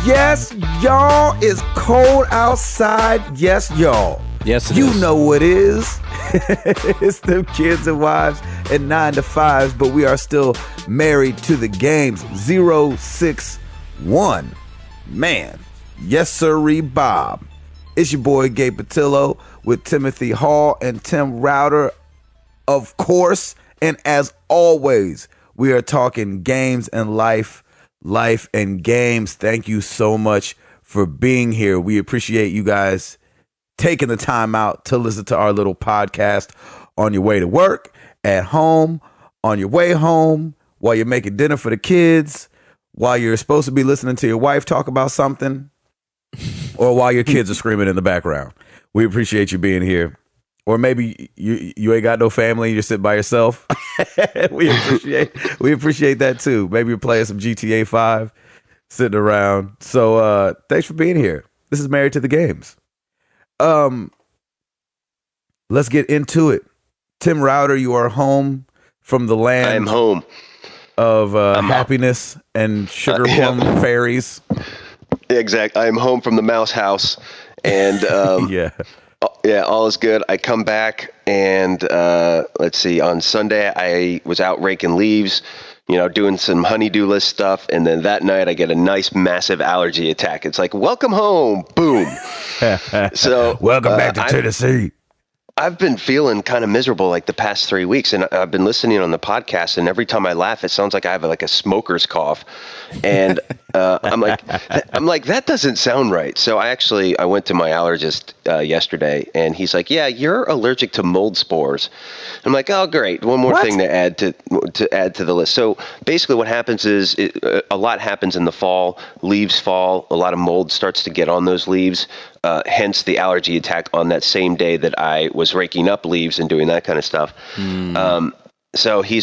Yes, y'all, it's cold outside. Yes, y'all. Yes, it you is. know what it is. It's them kids and wives and 9 to 5s, but we are still married to the games. 061. Man, yes, sirree, Bob. It's your boy, Gabe Patillo, with Timothy Hall and Tim Router, of course. And as always, we are talking games and life and games. Thank you so much for being here. We appreciate you guys taking the time out to listen to our little podcast on your way to work, at home, on your way home, while you're making dinner for the kids, while you're supposed to be listening to your wife talk about something, or while your kids are screaming in the background. We appreciate you being here. Or maybe you ain't got no family, you're sitting by yourself. we appreciate that too. Maybe you're playing some GTA 5, sitting around. So thanks for being here. This is Married to the Games. Let's get into it. Tim Router, you are home from the land. I am home of happiness and sugar plum fairies. Exactly. I am home from the mouse house, and yeah, all is good. I come back, and let's see. On Sunday, I was out raking leaves, doing some honeydew list stuff, and then that night I get a nice, massive allergy attack. It's like, welcome home, boom. So welcome back to Tennessee. I've been feeling kind of miserable like the past 3 weeks, and I've been listening on the podcast, and every time I laugh, it sounds like I have like a smoker's cough, and I'm like, that doesn't sound right. So I went to my allergist yesterday, and he's like, yeah, you're allergic to mold spores. I'm like, oh, great, one more thing to add to the list. So basically, what happens is a lot happens in the fall. Leaves fall, a lot of mold starts to get on those leaves. Hence the allergy attack on that same day that I was raking up leaves and doing that kind of stuff. So he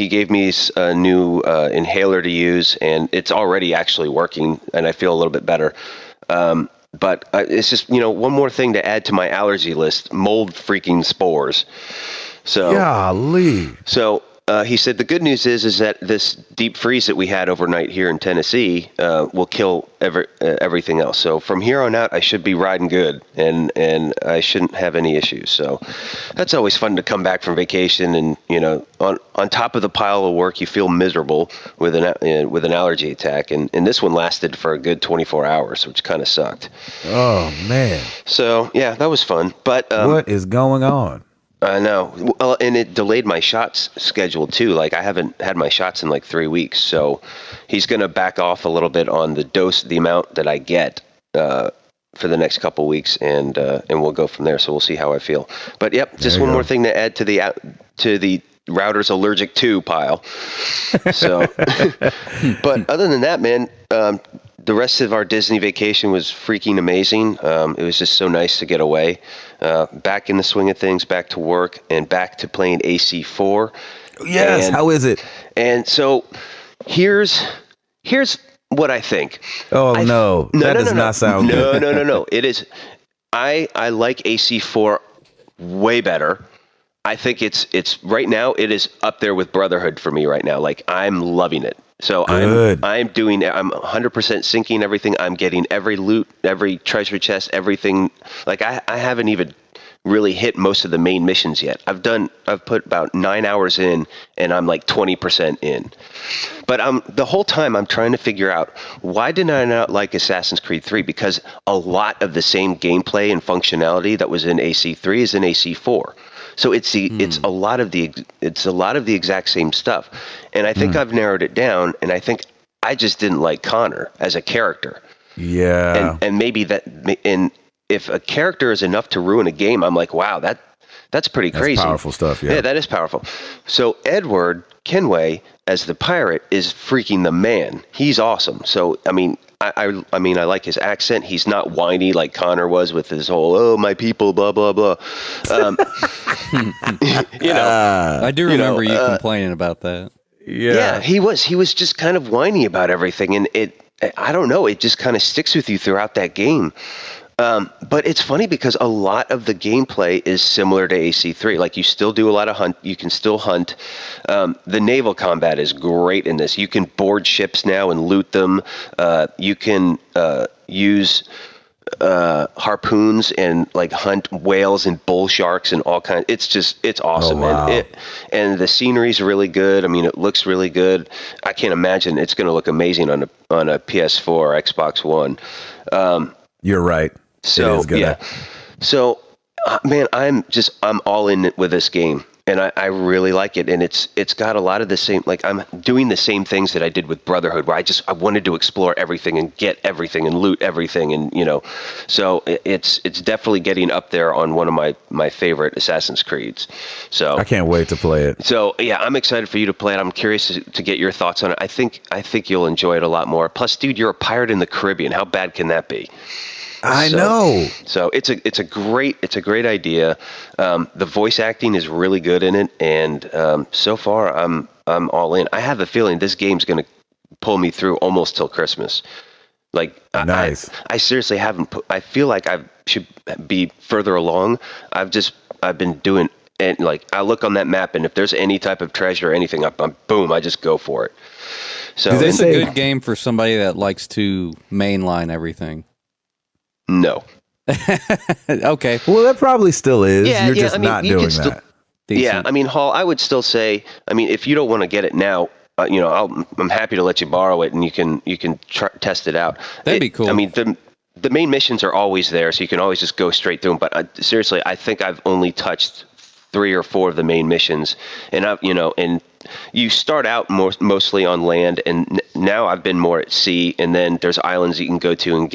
gave me a new inhaler to use, and it's already actually working, and I feel a little bit better. But it's just, one more thing to add to my allergy list: mold freaking spores. So, golly. So he said the good news is that this deep freeze that we had overnight here in Tennessee will kill everything else. So from here on out, I should be riding good, and I shouldn't have any issues. So that's always fun to come back from vacation, and on top of the pile of work, you feel miserable with an allergy attack, and this one lasted for a good 24 hours, which kind of sucked. Oh man! So yeah, that was fun. But what is going on? I know. Well, and it delayed my shots schedule too. Like I haven't had my shots in like 3 weeks. So he's going to back off a little bit on the amount that I get for the next couple weeks, and we'll go from there. So we'll see how I feel. But yep, just one more thing to add to the Router's allergic to pile. So, but other than that, man, the rest of our Disney vacation was freaking amazing. It was just so nice to get away. Back in the swing of things, back to work, and back to playing AC4. Yes, how is it? And so here's what I think. Oh, no. That does not sound good. No. It is. I like AC4 way better. I think it's right now, it is up there with Brotherhood for me right now. Like, I'm loving it. So I'm 100% syncing everything. I'm getting every loot, every treasure chest, everything. Like I haven't even really hit most of the main missions yet. I've put about 9 hours in, and I'm like 20% in. But the whole time I'm trying to figure out, why did I not like Assassin's Creed 3? Because a lot of the same gameplay and functionality that was in AC3 is in AC4. So it's a lot of the exact same stuff, and I think I've narrowed it down. And I think I just didn't like Connor as a character. Yeah, and maybe that. And if a character is enough to ruin a game, I'm like, wow, that's pretty crazy. That's powerful stuff. Yeah, that is powerful. So Edward Kenway as the pirate is freaking the man. He's awesome. So I mean, I like his accent. He's not whiny like Connor was with his whole, oh, my people, blah, blah, blah. I do remember you complaining about that. Yeah, he was just kind of whiny about everything. And I don't know, it just kind of sticks with you throughout that game. But it's funny because a lot of the gameplay is similar to AC3. Like you still do a lot of hunt. You can still hunt. The naval combat is great in this. You can board ships now and loot them. You can use harpoons and like hunt whales and bull sharks and all kinds. It's awesome. Oh, wow. And the scenery's really good. I mean, it looks really good. I can't imagine it's going to look amazing on a PS4 or Xbox One. You're right. So it is good. Yeah. So, man, I'm all in with this game, and I really like it. And it's got a lot of the same. Like I'm doing the same things that I did with Brotherhood, where I wanted to explore everything and get everything and loot everything, and so it's definitely getting up there on one of my favorite Assassin's Creeds. So I can't wait to play it. So yeah, I'm excited for you to play it. I'm curious to get your thoughts on it. I think you'll enjoy it a lot more. Plus, dude, you're a pirate in the Caribbean. How bad can that be? I know. So it's a great idea. The voice acting is really good in it, and so far I'm all in. I have a feeling this game's going to pull me through almost till Christmas. Like nice. I seriously haven't I feel like I should be further along. I've been doing, and like I look on that map, and if there's any type of treasure or anything, boom, I just go for it. So it's a good game for somebody that likes to mainline everything. No. Okay. Well, that probably still is. Yeah, You're just not doing that. Yeah, I mean, Hall, I would still say, I mean, if you don't want to get it now, I'm happy to let you borrow it, and you can test it out. That'd be cool. I mean, the main missions are always there, so you can always just go straight through them. But seriously, I think I've only touched 3 or 4 of the main missions, and and you start out mostly on land, and now I've been more at sea, and then there's islands you can go to and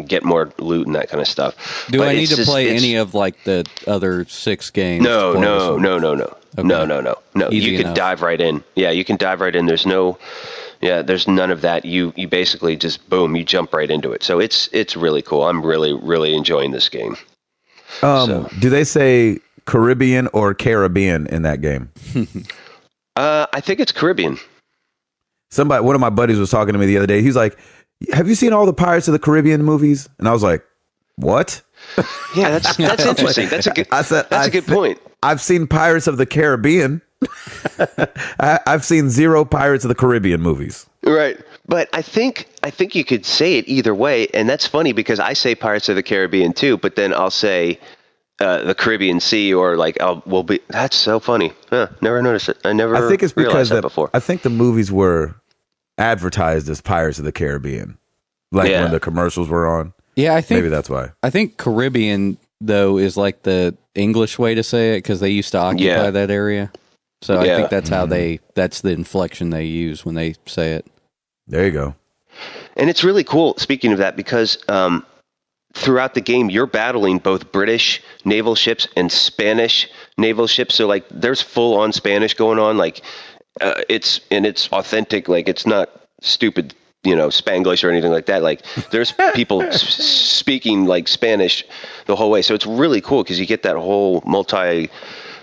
get more loot and that kind of stuff. Do I need to play any of like the other 6 games? No. Okay. No. Easy You can enough. dive right in. Yeah, you can dive right in. There's none of that. You basically just boom, you jump right into it. So it's really cool. I'm really, really enjoying this game. Do they say Caribbean or Caribbean in that game? I think it's Caribbean. One of my buddies was talking to me the other day. He's like, "Have you seen all the Pirates of the Caribbean movies?" And I was like, "What?" Yeah, that's interesting. That's a good point. I've seen Pirates of the Caribbean. I've seen 0 Pirates of the Caribbean movies. Right. But I think you could say it either way, and that's funny because I say Pirates of the Caribbean too, but then I'll say the Caribbean Sea, or like that's so funny. Huh, never noticed it. I think it's because that before. I think the movies were advertised as Pirates of the Caribbean, when the commercials were on. Yeah, I think maybe that's why. I think Caribbean though is like the English way to say it, because they used to occupy that area. So I think that's how that's the inflection they use when they say it. There you go. And it's really cool, speaking of that, because throughout the game, you're battling both British naval ships and Spanish naval ships. So like there's full on Spanish going on. Like it's authentic. Like it's not stupid, Spanglish or anything like that. Like there's people speaking like Spanish the whole way. So it's really cool because you get that whole multilingual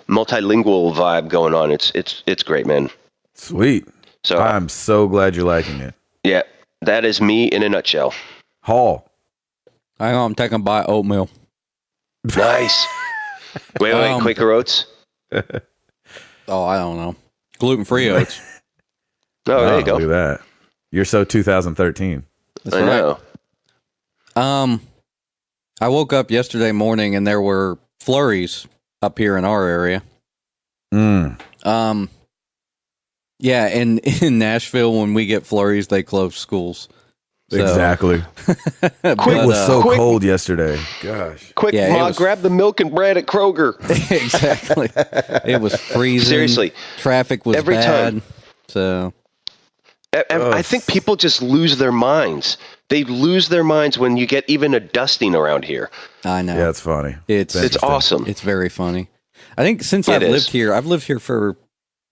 vibe going on. It's great, man. Sweet. So I'm so glad you're liking it. Yeah, that is me in a nutshell. Hall. Hang on, I'm taking a bite of oatmeal. Nice. Wait, Quaker Oats? Oh, I don't know. Gluten-free oats. Oh, there you go. Look at that. You're so 2013. That's I know. I woke up yesterday morning and there were flurries up here in our area. Yeah, and in Nashville, when we get flurries, they close schools. So. Exactly. It was so cold yesterday. Gosh. Quick, Ma, grab the milk and bread at Kroger. Exactly. It was freezing. Seriously. Traffic was every bad. Time. So. I think people just lose their minds. They lose their minds when you get even a dusting around here. I know. Yeah, it's funny. It's awesome. It's very funny. I think since I've lived here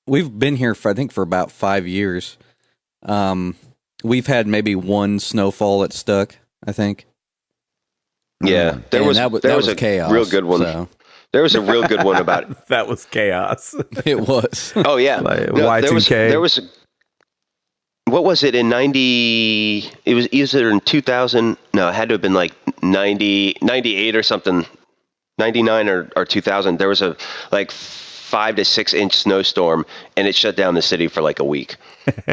we've been here for about 5 years. We've had maybe one snowfall that stuck, I think. Yeah, there was a chaos, real good one. So. There was a real good one about it. That was chaos. It was. Oh yeah, Y2K. There was. what was it in 90? It was either in 2000. No, it had to have been like 90, 98 or something. 99 or 2000. There was a like 5 to 6 inch snowstorm, and it shut down the city for like a week.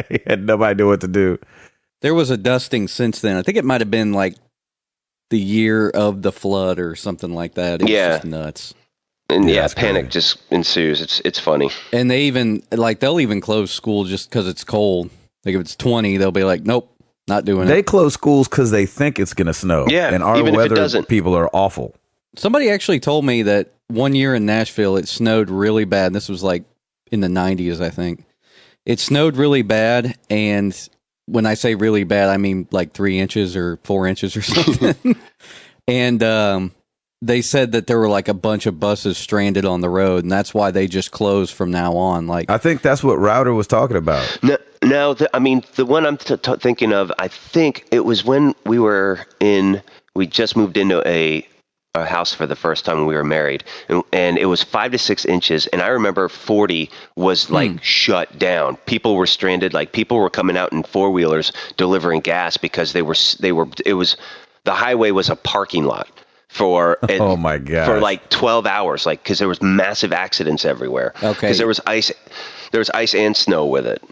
He had nobody knew what to do. There was a dusting since then. I think it might have been like the year of the flood or something like that. It was just nuts. And panic just ensues. It's funny. And they even they'll even close school just because it's cold. Like if it's 20, they'll be like, nope, not doing it. They close schools because they think it's going to snow. Yeah, and our even weather people are awful. Somebody actually told me that one year in Nashville, it snowed really bad. This was like in the 90s, I think. It snowed really bad, and when I say really bad, I mean like 3 inches or 4 inches or something. And they said that there were like a bunch of buses stranded on the road, and that's why they just closed from now on. Like, I think that's what Router was talking about. No, the one I'm thinking of, I think it was when we just moved into a house for the first time when we were married, and it was 5 to 6 inches, and I remember 40 was like shut down. People were stranded, like people were coming out in 4-wheelers delivering gas because the highway was a parking lot for oh my god, for like 12 hours, like because there was massive accidents everywhere. Okay, because there was ice and snow with it.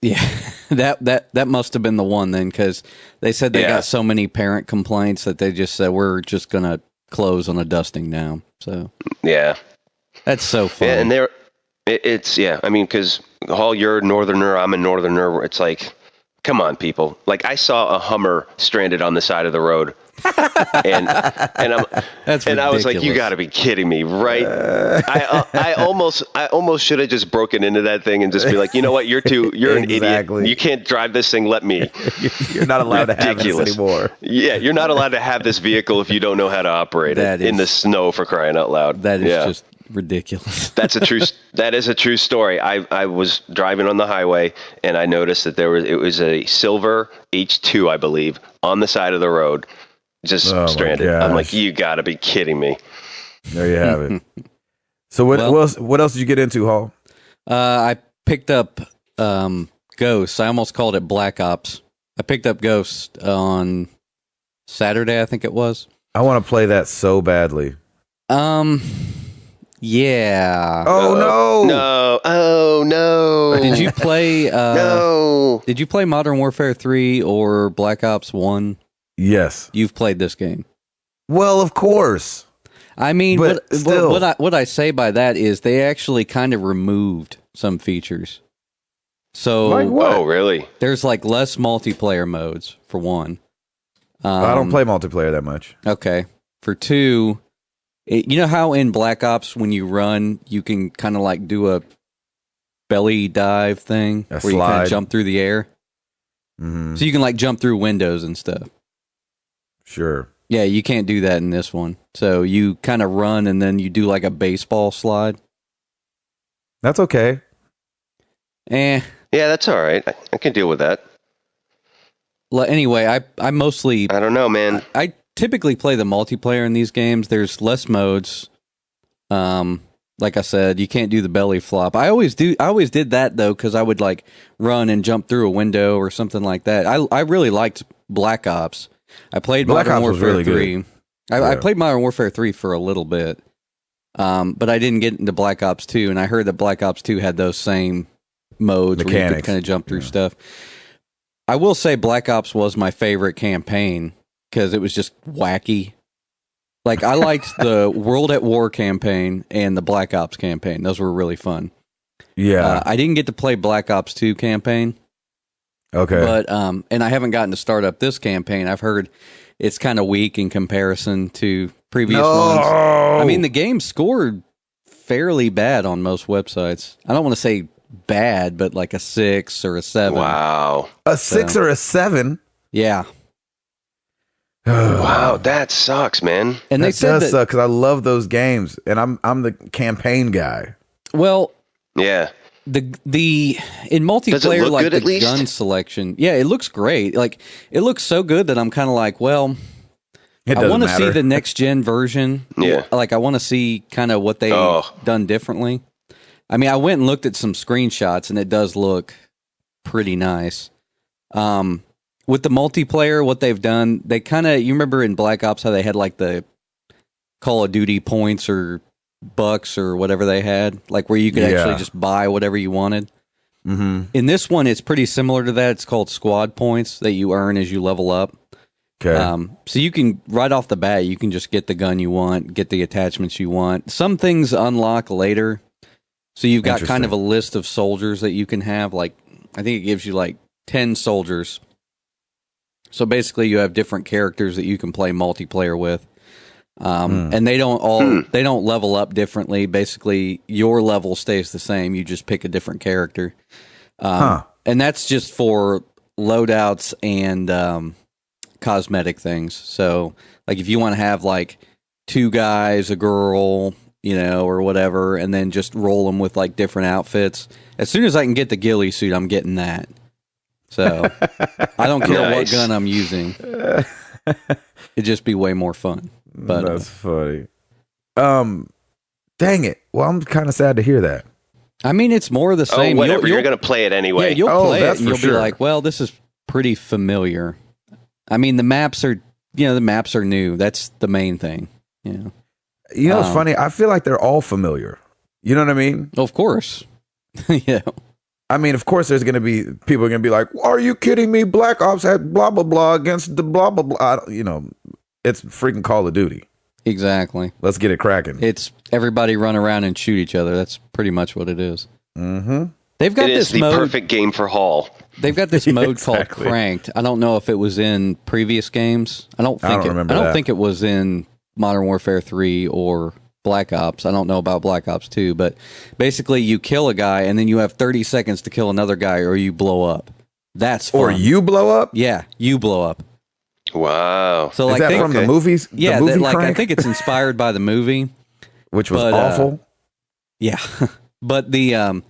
Yeah, that must have been the one then, because they said they got so many parent complaints that they just said we're just gonna close on a dusting now. So yeah, that's so funny. Yeah, and it's I mean, because Hall, you're a northerner, I'm a northerner. It's like, come on, people. Like I saw a Hummer stranded on the side of the road. and I was like, you got to be kidding me, right? I almost should have just broken into that thing and just be like, you know what, you're an idiot. You can't drive this thing. Let me. You're not allowed to have this anymore. Yeah, you're not allowed to have this vehicle if you don't know how to operate it in the snow, for crying out loud. That is just ridiculous. That is a true story. I was driving on the highway and I noticed that it was a silver H2, I believe, on the side of the road. Just stranded. I'm like, you gotta be kidding me. There you have it. So what else did you get into, Hall? I picked up Ghosts. I almost called it Black Ops. I picked up Ghosts on Saturday, I think it was. I want to play that so badly. Yeah. Oh no. Did you play No. Did you play Modern Warfare 3 or Black Ops 1? Yes. You've played this game. Well, of course. I mean, what I say by that is they actually kind of removed some features. So, like what? Oh, really? There's like less multiplayer modes, for one. I don't play multiplayer that much. Okay. For two, you know how in Black Ops, when you run, you can kind of like do a belly dive thing where you kind of jump through the air? Mm-hmm. So you can like jump through windows and stuff. Sure. Yeah, you can't do that in this one. So you kind of run and then you do like a baseball slide. That's okay. Yeah, that's all right. I can deal with that. Anyway, I mostly... I don't know, man. I typically play the multiplayer in these games. There's less modes. Like I said, you can't do the belly flop. I always did that, though, because I would like run and jump through a window or something like that. I really liked Black Ops. I played Modern Warfare 3. I played Modern Warfare 3 for a little bit, but I didn't get into Black Ops 2, and I heard that Black Ops 2 had those same modes where you could kind of jump through stuff. I will say Black Ops was my favorite campaign because it was just wacky. Like, I liked the World at War campaign and the Black Ops campaign. Those were really fun. Yeah. I didn't get to play Black Ops 2 campaign. Okay. But and I haven't gotten to start up this campaign. I've heard it's kind of weak in comparison to previous ones. I mean, the game scored fairly bad on most websites. I don't want to say bad, but like a 6 or a 7. Wow. A 6 or a 7? Yeah. Wow, that sucks, man. And they said that suck because I love those games, and I'm the campaign guy. Well, yeah. The in multiplayer, like the gun selection, yeah, it looks great. Like it looks so good that I'm kind of like, well, I want to see the next gen version. Yeah, like I want to see kind of what they've done differently. I mean, I went and looked at some screenshots, and it does look pretty nice. With the multiplayer, what they've done, they kind of, you remember in Black Ops how they had like the Call of Duty points or bucks or whatever they had, like where you could actually just buy whatever you wanted. Mm-hmm. In this one, it's pretty similar to that. It's called squad points that you earn as you level up. Okay. So you can, right off the bat, you can just get the gun you want, get the attachments you want. Some things unlock later. So you've got kind of a list of soldiers that you can have. Like, I think it gives you like 10 soldiers. So basically you have different characters that you can play multiplayer with. And they don't level up differently. Basically, your level stays the same. You just pick a different character. And that's just for loadouts and cosmetic things. So, like, if you want to have, like, 2 guys, a girl, or whatever, and then just roll them with, like, different outfits. As soon as I can get the ghillie suit, I'm getting that. So, I don't care what gun I'm using. It'd just be way more fun. But, that's funny. Dang it. Well, I'm kind of sad to hear that. I mean, it's more of the same. Whatever. You're going to play it anyway. Yeah, you'll play it, and you'll be like, well, this is pretty familiar. I mean, the maps are new. That's the main thing. It's funny. I feel like they're all familiar. You know what I mean? Of course. Yeah. I mean, of course, there's going to be people are going to be like, "Are you kidding me? Black Ops had blah blah blah against the blah blah blah." It's freaking Call of Duty. Exactly. Let's get it cracking. It's everybody run around and shoot each other. That's pretty much what it is. Mm-hmm. They've got this the perfect game for Hall. They've got this mode called Cranked. I don't know if it was in previous games. I don't think it was in Modern Warfare 3 or Black Ops. I don't know about Black Ops 2, but basically you kill a guy and then you have 30 seconds to kill another guy or you blow up. That's fun. Or you blow up? Yeah, you blow up. Wow. So is that from the movies? Yeah, the movie I think it's inspired by the movie. Which was awful. Yeah. But the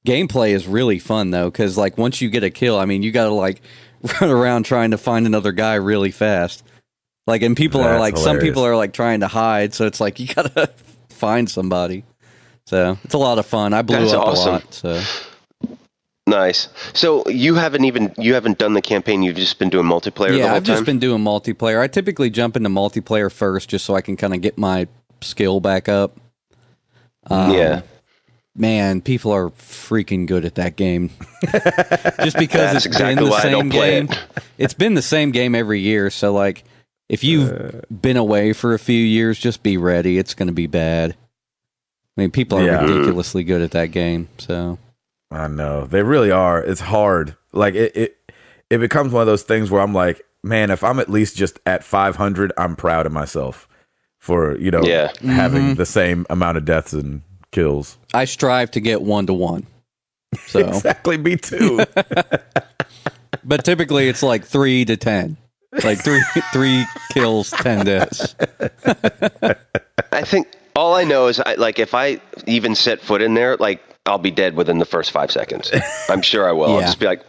gameplay is really fun, though, because like once you get a kill, I mean, you got to like run around trying to find another guy really fast. Like, and people are like, some people are like trying to hide, so it's like you got to find somebody. So it's a lot of fun. I blew up a lot. So. Nice. So you haven't done the campaign. You've just been doing multiplayer. Yeah, the whole I've just been doing multiplayer. I typically jump into multiplayer first, just so I can kind of get my skill back up. Man, people are freaking good at that game. Just because it's been the same game. It's been the same game every year. So like, if you've been away for a few years, just be ready. It's going to be bad. I mean, people are ridiculously good at that game. So. I know they really are. It's hard. Like it becomes one of those things where I'm like, man, if I'm at least just at 500, I'm proud of myself for having the same amount of deaths and kills. I strive to get 1-to-1. So exactly, me too. But typically it's like 3-to-10. Like three kills, 10 deaths. I think all I know is if I even set foot in there, like. I'll be dead within the first 5 seconds. I'm sure I will. I'll just be like,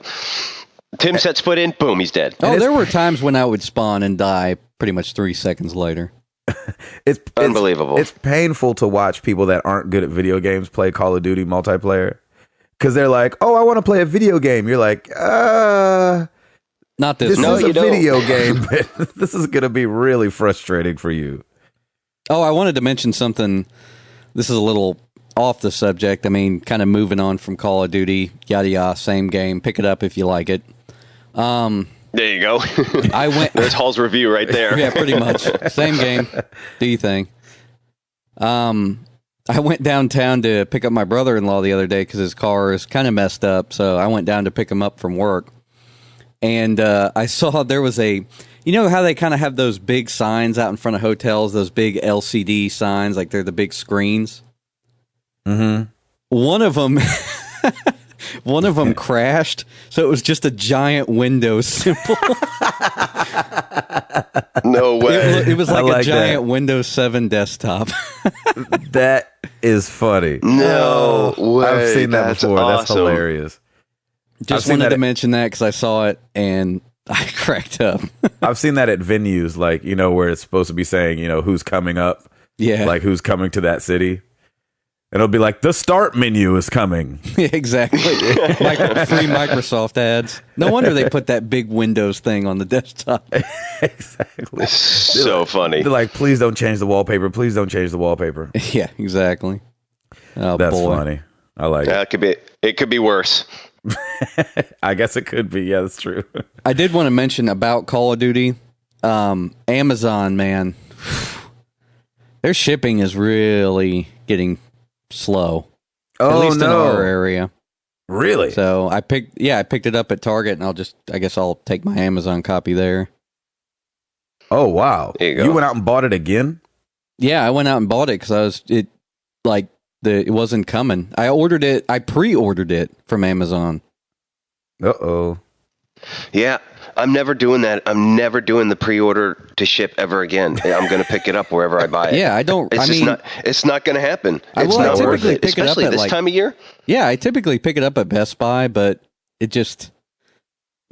Tim sets foot in, boom, he's dead. Oh, there were times when I would spawn and die pretty much 3 seconds later. It's unbelievable. It's painful to watch people that aren't good at video games play Call of Duty multiplayer. Because they're like, oh, I want to play a video game. You're like, not this. This is a video game. This is going to be really frustrating for you. Oh, I wanted to mention something. This is a little off the subject. I mean, kind of moving on from Call of Duty, yada yada, same game. Pick it up if you like it. There you go. There's Hall's review right there. Yeah, pretty much. Same game. Do you think? I went downtown to pick up my brother-in-law the other day because his car is kind of messed up. So I went down to pick him up from work. And I saw there was you know how they kind of have those big signs out in front of hotels, those big LCD signs, like they're the big screens? Mm-hmm. One of them crashed, so it was just a giant Windows symbol. No way. It was like a giant Windows 7 desktop. That is funny. No way. I've seen that before. Awesome. That's hilarious. Just wanted to mention that because I saw it and I cracked up. I've seen that at venues, like, where it's supposed to be saying, who's coming up. Yeah. Like who's coming to that city. And it'll be like, the start menu is coming. Exactly. Free Microsoft ads. No wonder they put that big Windows thing on the desktop. Exactly. So funny. They're like, please don't change the wallpaper. Please don't change the wallpaper. Yeah, exactly. Oh, That's boy. funny. I like it. It could be worse. I guess it could be. Yeah, that's true. I did want to mention about Call of Duty. Amazon, man. Their shipping is really getting slow. Oh, at least no. in our area. Really? So I picked it up at Target, and I guess I'll take my Amazon copy there. Oh, wow. There you go. You went out and bought it again? Yeah, I went out and bought it because it wasn't coming. I pre-ordered it from Amazon. Uh-oh. Yeah, I'm never doing that. I'm never doing the pre-order to ship ever again. I'm going to pick it up wherever I buy it. Yeah, It's not going to happen. I It's not worth typically it, pick it up especially at, this time of year. Yeah, I typically pick it up at Best Buy, but it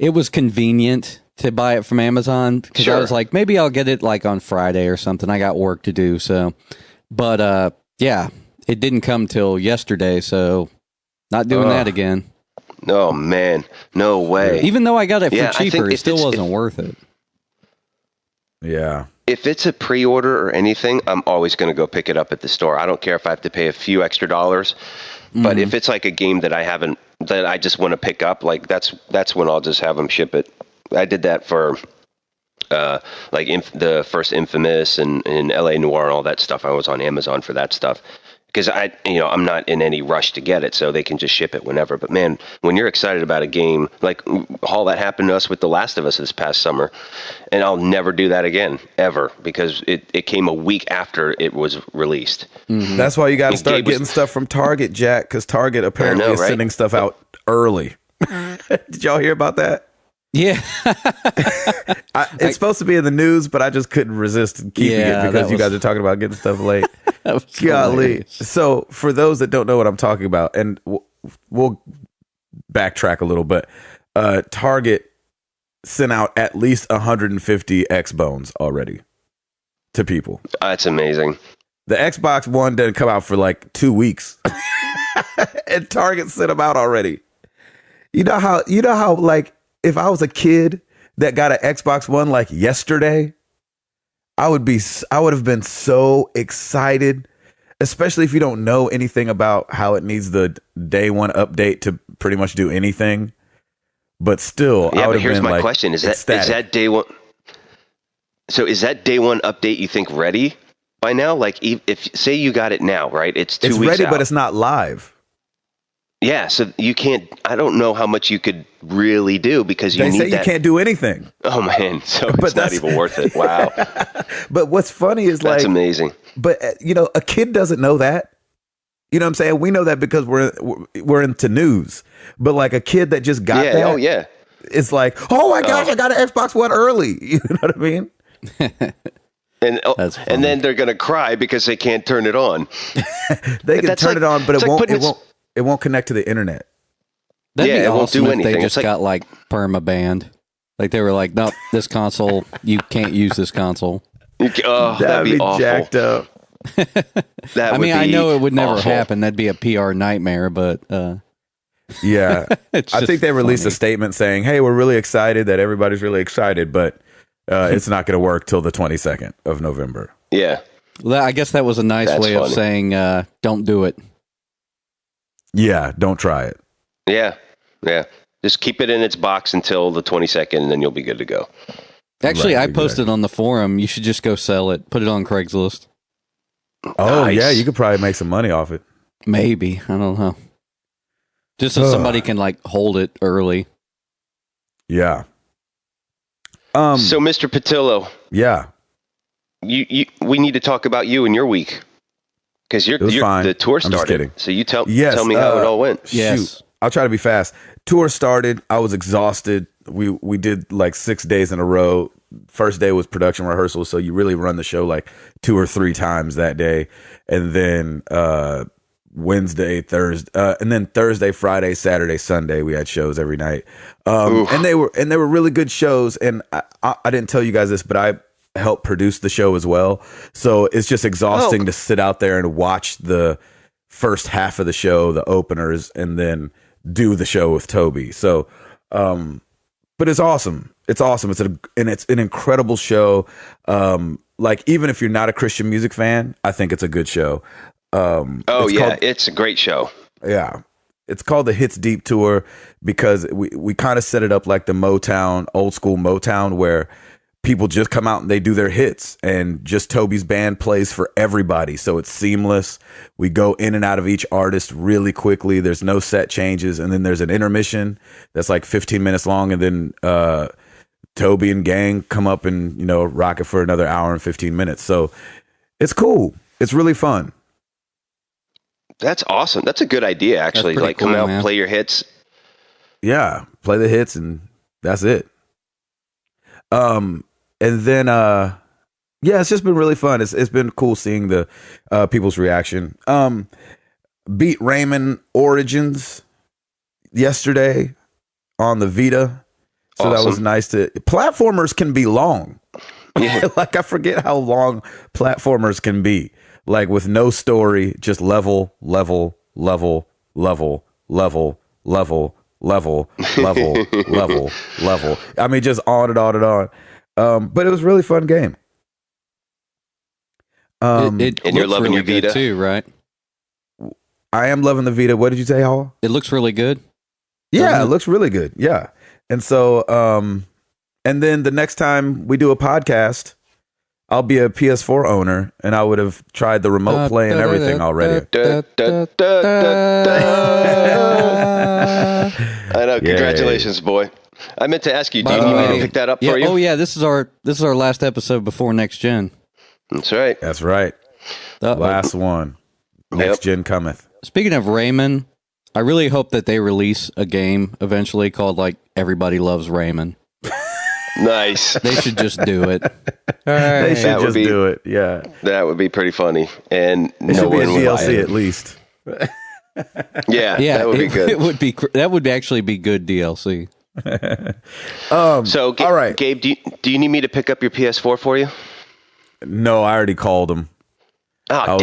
was convenient to buy it from Amazon because I was like, maybe I'll get it like on Friday or something. I got work to do, so. But yeah, it didn't come till yesterday, so not doing that again. Oh man, no way. Even though I got it for cheaper, it still wasn't worth it. Yeah. If it's a pre-order or anything, I'm always going to go pick it up at the store. I don't care if I have to pay a few extra dollars. But if it's like a game that I just want to pick up, like that's when I'll just have them ship it. I did that for the first Infamous and LA Noire and all that stuff. I was on Amazon for that stuff because I'm not in any rush to get it, so they can just ship it whenever. But man, when you're excited about a game, like all that happened to us with The Last of Us this past summer, and I'll never do that again ever because it came a week after it was released. Mm-hmm. That's why you got to start getting stuff from Target, Jack, because Target apparently is sending stuff out early. Did y'all hear about that? Yeah. It's supposed to be in the news, but I just couldn't resist keeping it because you guys are talking about getting stuff late. Golly. So for those that don't know what I'm talking about, and we'll backtrack a little, but Target sent out at least 150 X-Bones already to people. That's amazing. The Xbox One didn't come out for like 2 weeks. And Target sent them out already. You know how like if I was a kid that got an Xbox One like yesterday, I would have been so excited, especially if you don't know anything about how it needs the day one update to pretty much do anything. But still, yeah. I would But have here's been my like, question: is that day one? So is that day one update you think ready by now? Like if say you got it now, right? It's 2 weeks ready, out. but it's not live. Yeah, so you can't. I don't know how much you could really do because They say you can't do anything. Oh man, so it's not even worth it. Wow. But what's funny is that's amazing. But a kid doesn't know that. You know what I'm saying? We know that because we're into news. But like a kid that just got that, oh yeah, it's like, oh my gosh, I got an Xbox One early. You know what I mean? And then they're gonna cry because they can't turn it on. They can turn it on, but it won't connect to the internet. That'd be it won't awesome do if anything. they just got like perma-banned. Like they were like, nope, this console, you can't use this console. Oh, that'd be awful. Jacked up. I know it would never happen. That'd be a PR nightmare, but yeah. I think they released a statement saying, hey, we're really excited that everybody's really excited, but it's not going to work till the 22nd of November. Yeah. Well, I guess that was a nice way of saying don't do it. Yeah, don't try it. Yeah. Just keep it in its box until the 22nd, and then you'll be good to go. Actually, I posted on the forum. You should just go sell it. Put it on Craigslist. Oh, nice. Yeah, you could probably make some money off it. Maybe. I don't know. Just so somebody can like hold it early. Yeah. So, Mr. Patillo. Yeah. We need to talk about you and your week. Because the tour started. So you tell me how it all went. Yes. Shoot. I'll try to be fast. Tour started. I was exhausted. We did like 6 days in a row. First day was production rehearsal, so you really run the show like 2 or 3 times that day. And then Wednesday, Thursday, and then Thursday, Friday, Saturday, Sunday, we had shows every night. And they were really good shows. And I didn't tell you guys this, but I helped produce the show as well. So it's just exhausting to sit out there and watch the first half of the show, the openers, and then do the show with Toby. So, but it's awesome. It's awesome. It's an incredible show. Like, even if you're not a Christian music fan, I think it's a good show. It's a great show. Yeah. It's called the Hits Deep Tour because we kind of set it up like the Motown, old school Motown, where people just come out and they do their hits, and just Toby's band plays for everybody. So it's seamless. We go in and out of each artist really quickly. There's no set changes. And then there's an intermission that's like 15 minutes long. And then Toby and gang come up and, rock it for another hour and 15 minutes. So it's cool. It's really fun. That's awesome. That's a good idea, actually. Like, cool, come out, man. Play your hits. Yeah, play the hits, and that's it. And then, it's just been really fun. It's been cool seeing the people's reaction. Beat Rayman Origins yesterday on the Vita, so awesome. That was nice. Platformers can be long. Yeah. Like, I forget how long platformers can be. Like, with no story, just level. I mean, just on and on and on. But it was a really fun game. And you're loving really your Vita too, right? I am loving the Vita. What did you say, Hall? It looks really good. Yeah, it looks really good. Yeah. And so, and then the next time we do a podcast, I'll be a PS4 owner, and I would have tried the remote play and everything already. I know. Congratulations, boy. I meant to ask you, do you need me to pick that up for you? Oh yeah, this is our last episode before next gen. That's right. That's right. Last one. Next gen cometh. Speaking of Rayman, I really hope that they release a game eventually called like Everybody Loves Rayman. Nice. They should just do it. They should just do it. Yeah, that would be pretty funny. And it should be a DLC at least. Yeah, that would be good. It would be. That would actually be good DLC. So, all right, Gabe, do you need me to pick up your PS4 for you? No, I already called him. Oh,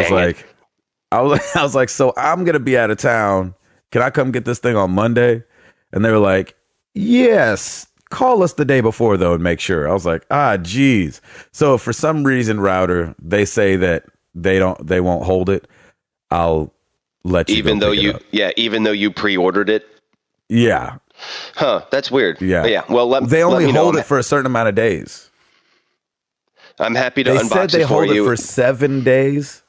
I was like, so I'm gonna be out of town. Can I come get this thing on Monday? And they were like, yes. Call us the day before, though, and make sure. I was like, geez. So if for some reason, Router, they say that they won't hold it, I'll let you. Even though you pre-ordered it. Yeah. Huh. That's weird. Yeah. Yeah. Well, they only hold it for a certain amount of days. I'm happy to unbox it for you. They said they hold it for 7 days,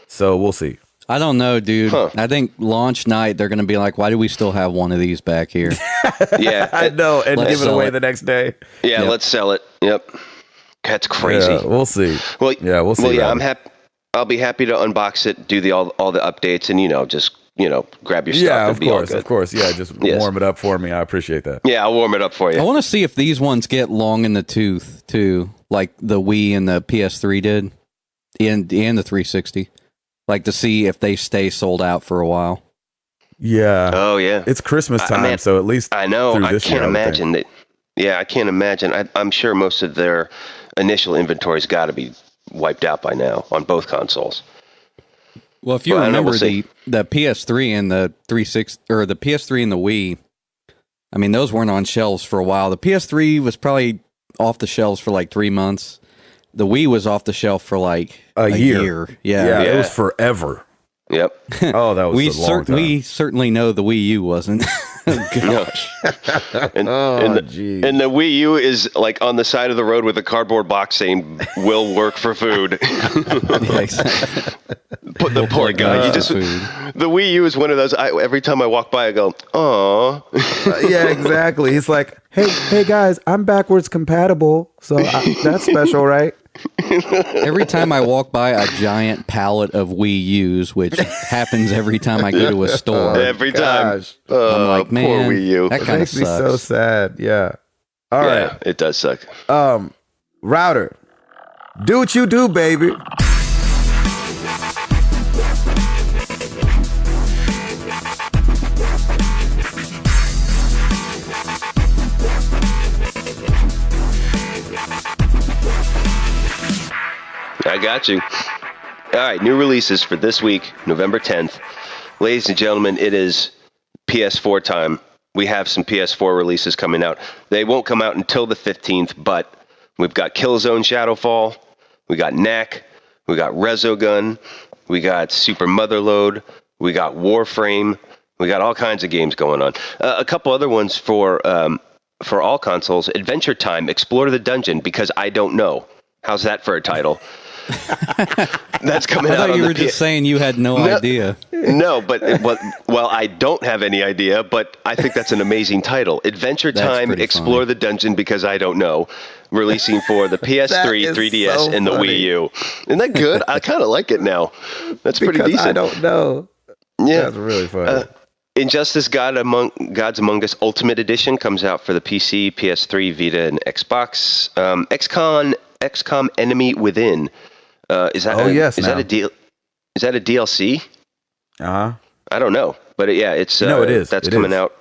so we'll see. I don't know, dude. Huh. I think launch night, they're going to be like, why do we still have one of these back here? Yeah. I know. And give it away the next day. Yeah, let's sell it. Yep. That's crazy. Yeah, we'll see. Well, we'll see. Well, yeah, I'm happy. I'll be happy to unbox it, do all the updates, and, just, grab your stuff. Yeah, of course. Yeah, just warm it up for me. I appreciate that. Yeah, I'll warm it up for you. I want to see if these ones get long in the tooth, too, like the Wii and the PS3 did, and the 360. Like, to see if they stay sold out for a while. Yeah. Oh, yeah. It's Christmas time, so at least I know. I can't imagine that. Yeah, I can't imagine. I'm sure most of their initial inventory's got to be wiped out by now on both consoles. Well, if you remember the PS3 and the 360, or the PS3 and the Wii, I mean, those weren't on shelves for a while. The PS3 was probably off the shelves for like 3 months. The Wii was off the shelf for like a year. Yeah, it was forever. Yep. Oh, that was a long time. We certainly know the Wii U wasn't. Gosh. And the Wii U is like on the side of the road with a cardboard box saying "will work for food." Yeah, exactly. Put the poor guy. The Wii U is one of those. Every time I walk by, I go, "Aw." Yeah, exactly. It's like, hey guys, I'm backwards compatible, so that's special, right? Every time I walk by a giant pallet of Wii U's, which happens every time I go to a store. Every time. I'm like, man, poor Wii U. That kind of makes me so sad. Yeah. All right. It does suck. Router, do what you do, baby. I got you. All right, new releases for this week, November 10th. ladies and gentlemen, it is PS4 time. We have some PS4 releases coming out. They won't come out until the 15th, but we've got Killzone Shadowfall, we got Knack, we got Resogun, we got Super Motherload, we got Warframe, we got all kinds of games going on. A couple other ones for all consoles. Adventure Time, Explore the Dungeon, because I don't know. How's that for a title? That's coming out. I thought you were just saying you had no idea. No, but I don't have any idea, but I think that's an amazing title. Adventure Time, Explore the Dungeon, because I don't know. Releasing for the PS3, 3DS, so and the Wii U. Isn't that good? I kind of like it now. That's pretty decent. I don't know. Yeah, that's really funny. Injustice: Gods Among Us Ultimate Edition comes out for the PC, PS3, Vita, and Xbox. XCOM Enemy Within. Is that a deal? Is that a DLC? I don't know, but it is. It is. That's coming out.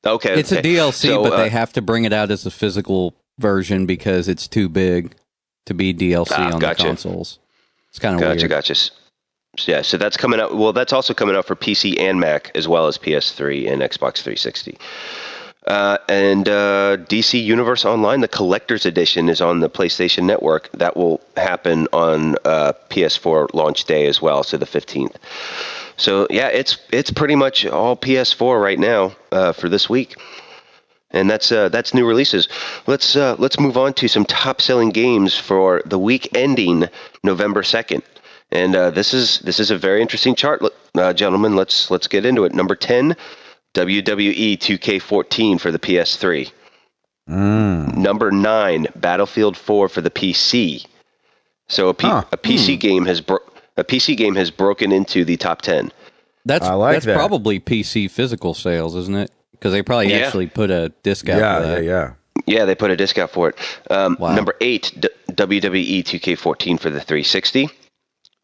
Okay, it's a DLC, but they have to bring it out as a physical version because it's too big to be DLC on the consoles. It's kind of weird. Gotcha. Yeah, so that's coming out. Well, that's also coming out for PC and Mac, as well as PS3 and Xbox 360. And DC Universe Online, the Collector's Edition, is on the PlayStation Network. That will happen on PS4 launch day as well, so the 15th. So yeah, it's pretty much all PS4 right now for this week, and that's new releases. Let's move on to some top-selling games for the week ending November 2nd. And this is a very interesting chart, gentlemen. Let's get into it. Number 10. WWE 2K14 for the PS3. Number 9, Battlefield 4 for the PC. So a PC game has broken into the top 10. That's probably PC physical sales, isn't it? Because they probably actually put a disc out for that. Yeah, they put a disc out for it. Wow. Number 8, WWE 2K14 for the 360.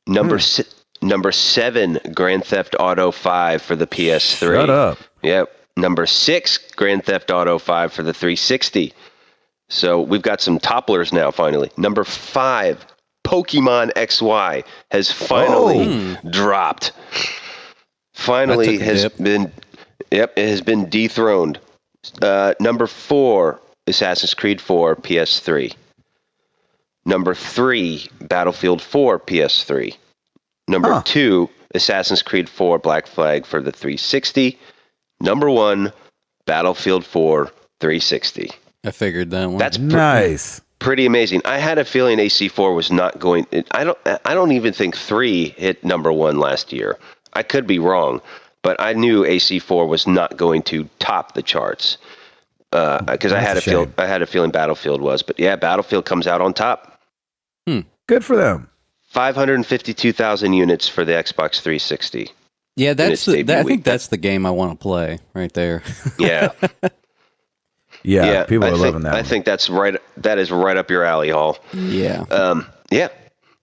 Number 7, Grand Theft Auto 5 for the PS3. Shut up. Yep. Number 6, Grand Theft Auto 5 for the 360. So we've got some topplers now, finally. Number 5, Pokemon XY has finally dropped. Finally it has been dethroned. Number 4, Assassin's Creed 4 PS3. Number 3, Battlefield 4 PS3. Number 2, Assassin's Creed 4 Black Flag for the 360. Number 1, Battlefield 4 360. I figured that one. That's nice. Pretty amazing. I had a feeling AC4 was not going. I don't even think 3 hit number 1 last year. I could be wrong, but I knew AC4 was not going to top the charts because I had a feeling Battlefield was. But yeah, Battlefield comes out on top. Good for them. 552,000 units for the Xbox 360. Yeah, I think that's the game I want to play right there. Yeah. Yeah, people are loving that. I think that's right. That is right up your alley, Hall. Yeah. Yeah.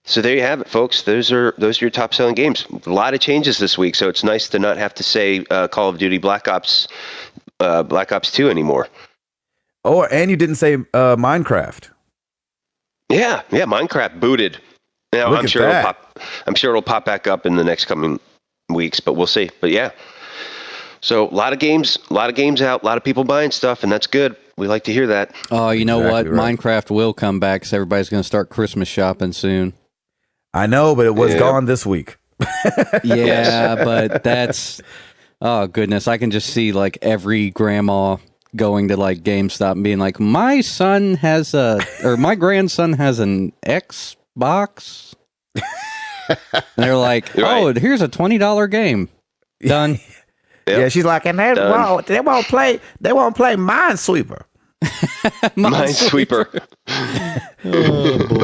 So there you have it, folks. Those are your top selling games. A lot of changes this week, so it's nice to not have to say Call of Duty Black Ops 2 anymore. Oh, and you didn't say Minecraft. Yeah, Minecraft booted. Now I'm sure it'll pop back up in the next coming weeks, but we'll see. But yeah. So a lot of games out, a lot of people buying stuff, and that's good. We like to hear that. Oh, you know what? Right. Minecraft will come back because everybody's going to start Christmas shopping soon. I know, but it was gone this week. Yeah, but that's... Oh, goodness. I can just see, like, every grandma going to, like, GameStop and being like, my grandson has an Xbox. And they're like, here's a $20 game. Done. Yep. Yeah, she's like, and they won't play Minesweeper. Minesweeper.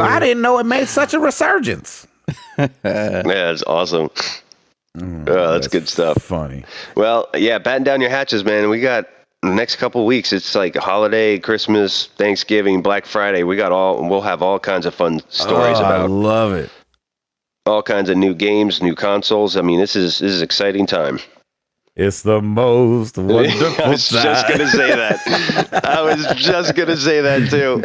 I didn't know it made such a resurgence. Yeah, it's awesome. That's good stuff. Funny. Well, yeah, batten down your hatches, man. We got the next couple of weeks. It's like holiday, Christmas, Thanksgiving, Black Friday. We'll have all kinds of fun stories about. I love it. All kinds of new games, new consoles. I mean, this is exciting time. It's the most wonderful time. I was just going to say that. I was just going to say that, too.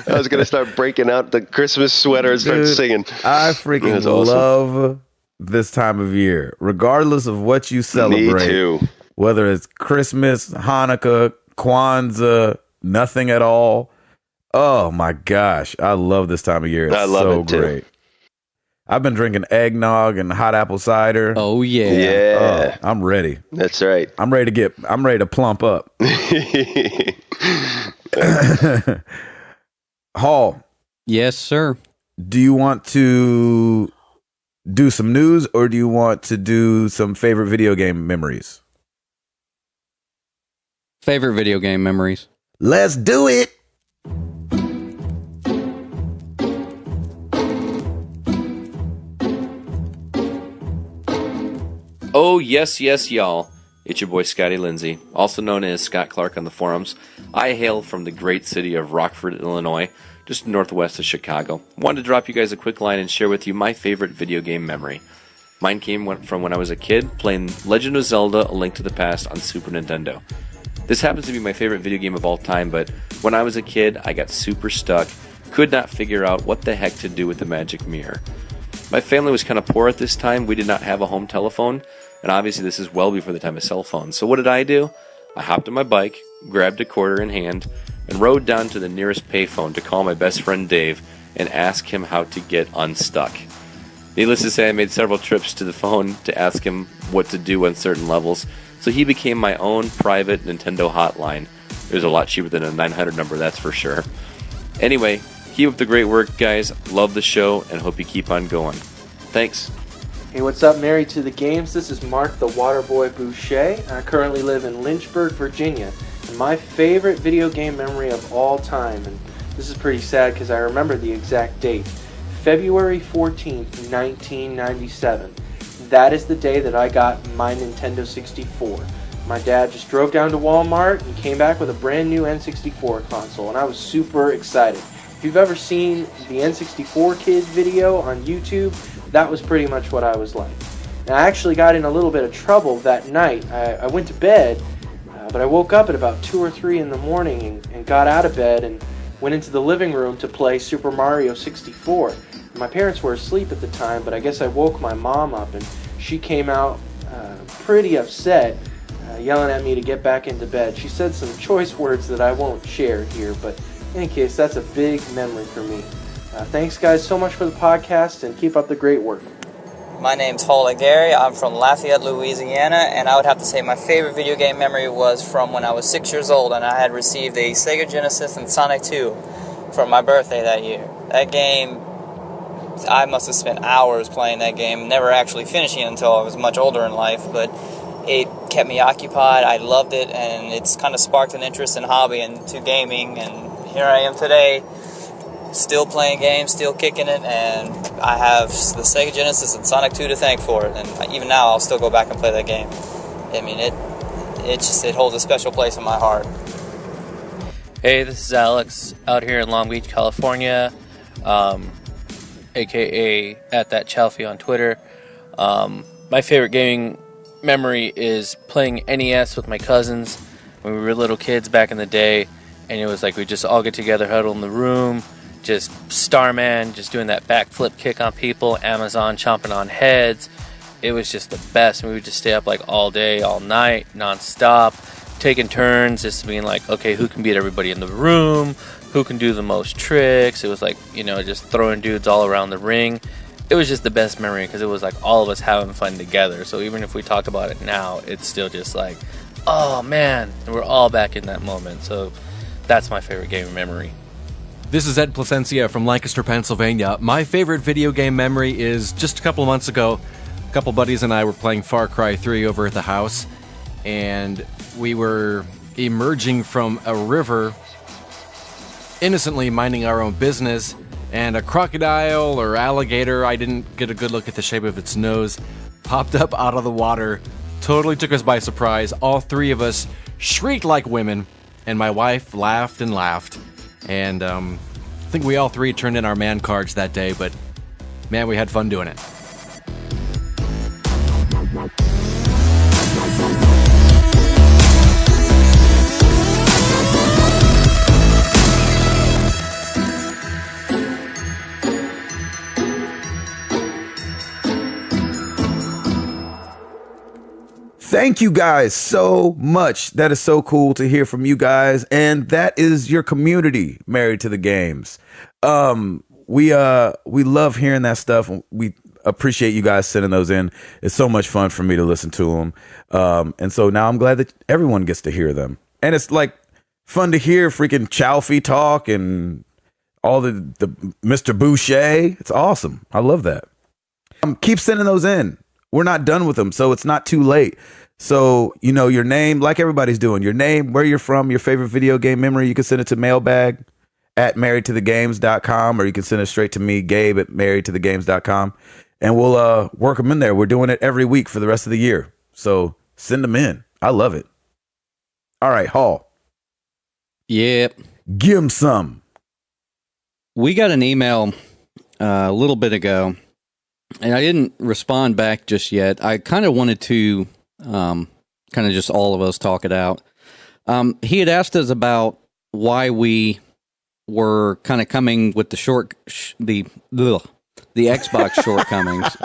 I was going to start breaking out the Christmas sweater and start singing. I freaking love this time of year, regardless of what you celebrate. Me too. Whether it's Christmas, Hanukkah, Kwanzaa, nothing at all. Oh my gosh, I love this time of year. It's I love so it too. great. I've been drinking eggnog and hot apple cider. Oh yeah. Yeah. I'm ready. That's right. I'm ready to plump up. Hall. Yes, sir. Do you want to do some news or do you want to do some favorite video game memories? Favorite video game memories. Let's do it. Oh, yes, y'all. It's your boy Scotty Lindsay, also known as Scott Clark on the forums. I hail from the great city of Rockford, Illinois, just northwest of Chicago. Wanted to drop you guys a quick line and share with you my favorite video game memory. Mine came from when I was a kid playing Legend of Zelda: A Link to the Past on Super Nintendo. This happens to be my favorite video game of all time, but when I was a kid, I got super stuck, could not figure out what the heck to do with the magic mirror. My family was kind of poor at this time. We did not have a home telephone, and obviously this is well before the time of cell phones. So what did I do? I hopped on my bike, grabbed a quarter in hand, and rode down to the nearest payphone to call my best friend Dave and ask him how to get unstuck. Needless to say, I made several trips to the phone to ask him what to do on certain levels, so he became my own private Nintendo hotline. It was a lot cheaper than a 900 number, that's for sure. Anyway, keep up the great work, guys. Love the show, and hope you keep on going. Thanks. Hey, what's up, Married to the Games? This is Mark the Waterboy Boucher. I currently live in Lynchburg, Virginia. And my favorite video game memory of all time, and this is pretty sad because I remember the exact date, February 14th, 1997. That is the day that I got my Nintendo 64. My dad just drove down to Walmart and came back with a brand new N64 console, and I was super excited. If you've ever seen the N64 Kids video on YouTube, that was pretty much what I was like. And I actually got in a little bit of trouble that night. I went to bed, but I woke up at about 2 or 3 in the morning and got out of bed and went into the living room to play Super Mario 64. My parents were asleep at the time, but I guess I woke my mom up, and she came out pretty upset, yelling at me to get back into bed. She said some choice words that I won't share here, but in any case, that's a big memory for me. Thanks, guys, so much for the podcast, and keep up the great work. My name's Paul Gary. I'm from Lafayette, Louisiana, and I would have to say my favorite video game memory was from when I was 6 years old and I had received a Sega Genesis and Sonic 2 for my birthday that year. That game, I must have spent hours playing that game, never actually finishing it until I was much older in life, but it kept me occupied. I loved it, and it's kind of sparked an interest and hobby into gaming, and here I am today, still playing games, still kicking it, and I have the Sega Genesis and Sonic 2 to thank for it, and even now I'll still go back and play that game. I mean, it holds a special place in my heart. Hey, this is Alex out here in Long Beach, California, aka at that Chalfie on Twitter. My favorite gaming memory is playing NES with my cousins when we were little kids back in the day, and it was like we just all get together, huddle in the room, just Starman, just doing that backflip kick on people, Amazon chomping on heads. It was just the best. We would just stay up like all day, all night, non-stop, taking turns, just being like, okay, who can beat everybody in the room? Who can do the most tricks? It was like, just throwing dudes all around the ring. It was just the best memory because it was like all of us having fun together. So even if we talk about it now, it's still just like, oh man, and we're all back in that moment. So that's my favorite gaming memory. This is Ed Placencia from Lancaster, Pennsylvania. My favorite video game memory is just a couple of months ago. A couple buddies and I were playing Far Cry 3 over at the house, and we were emerging from a river, innocently minding our own business, and a crocodile or alligator, I didn't get a good look at the shape of its nose, popped up out of the water, totally took us by surprise. All three of us shrieked like women, and my wife laughed and laughed. And I think we all three turned in our man cards that day, but man, we had fun doing it. Thank you guys so much. That is so cool to hear from you guys. And that is your community, Married to the Games. We love hearing that stuff. We appreciate you guys sending those in. It's so much fun for me to listen to them. And so now I'm glad that everyone gets to hear them. And it's like fun to hear freaking Chalfie talk and all the Mr. Boucher. It's awesome. I love that. Keep sending those in. We're not done with them, so it's not too late. So, you know, your name, like everybody's doing, your name, where you're from, your favorite video game memory, you can send it to mailbag@marriedtothegames.com, or you can send it straight to me, Gabe, at marriedtothegames.com, and we'll work them in there. We're doing it every week for the rest of the year. So send them in. I love it. All right, Hall. Yep. Give him some. We got an email a little bit ago, and I didn't respond back just yet. I kind of wanted to kind of just all of us talk it out. He had asked us about why we were kind of coming with the Xbox shortcomings.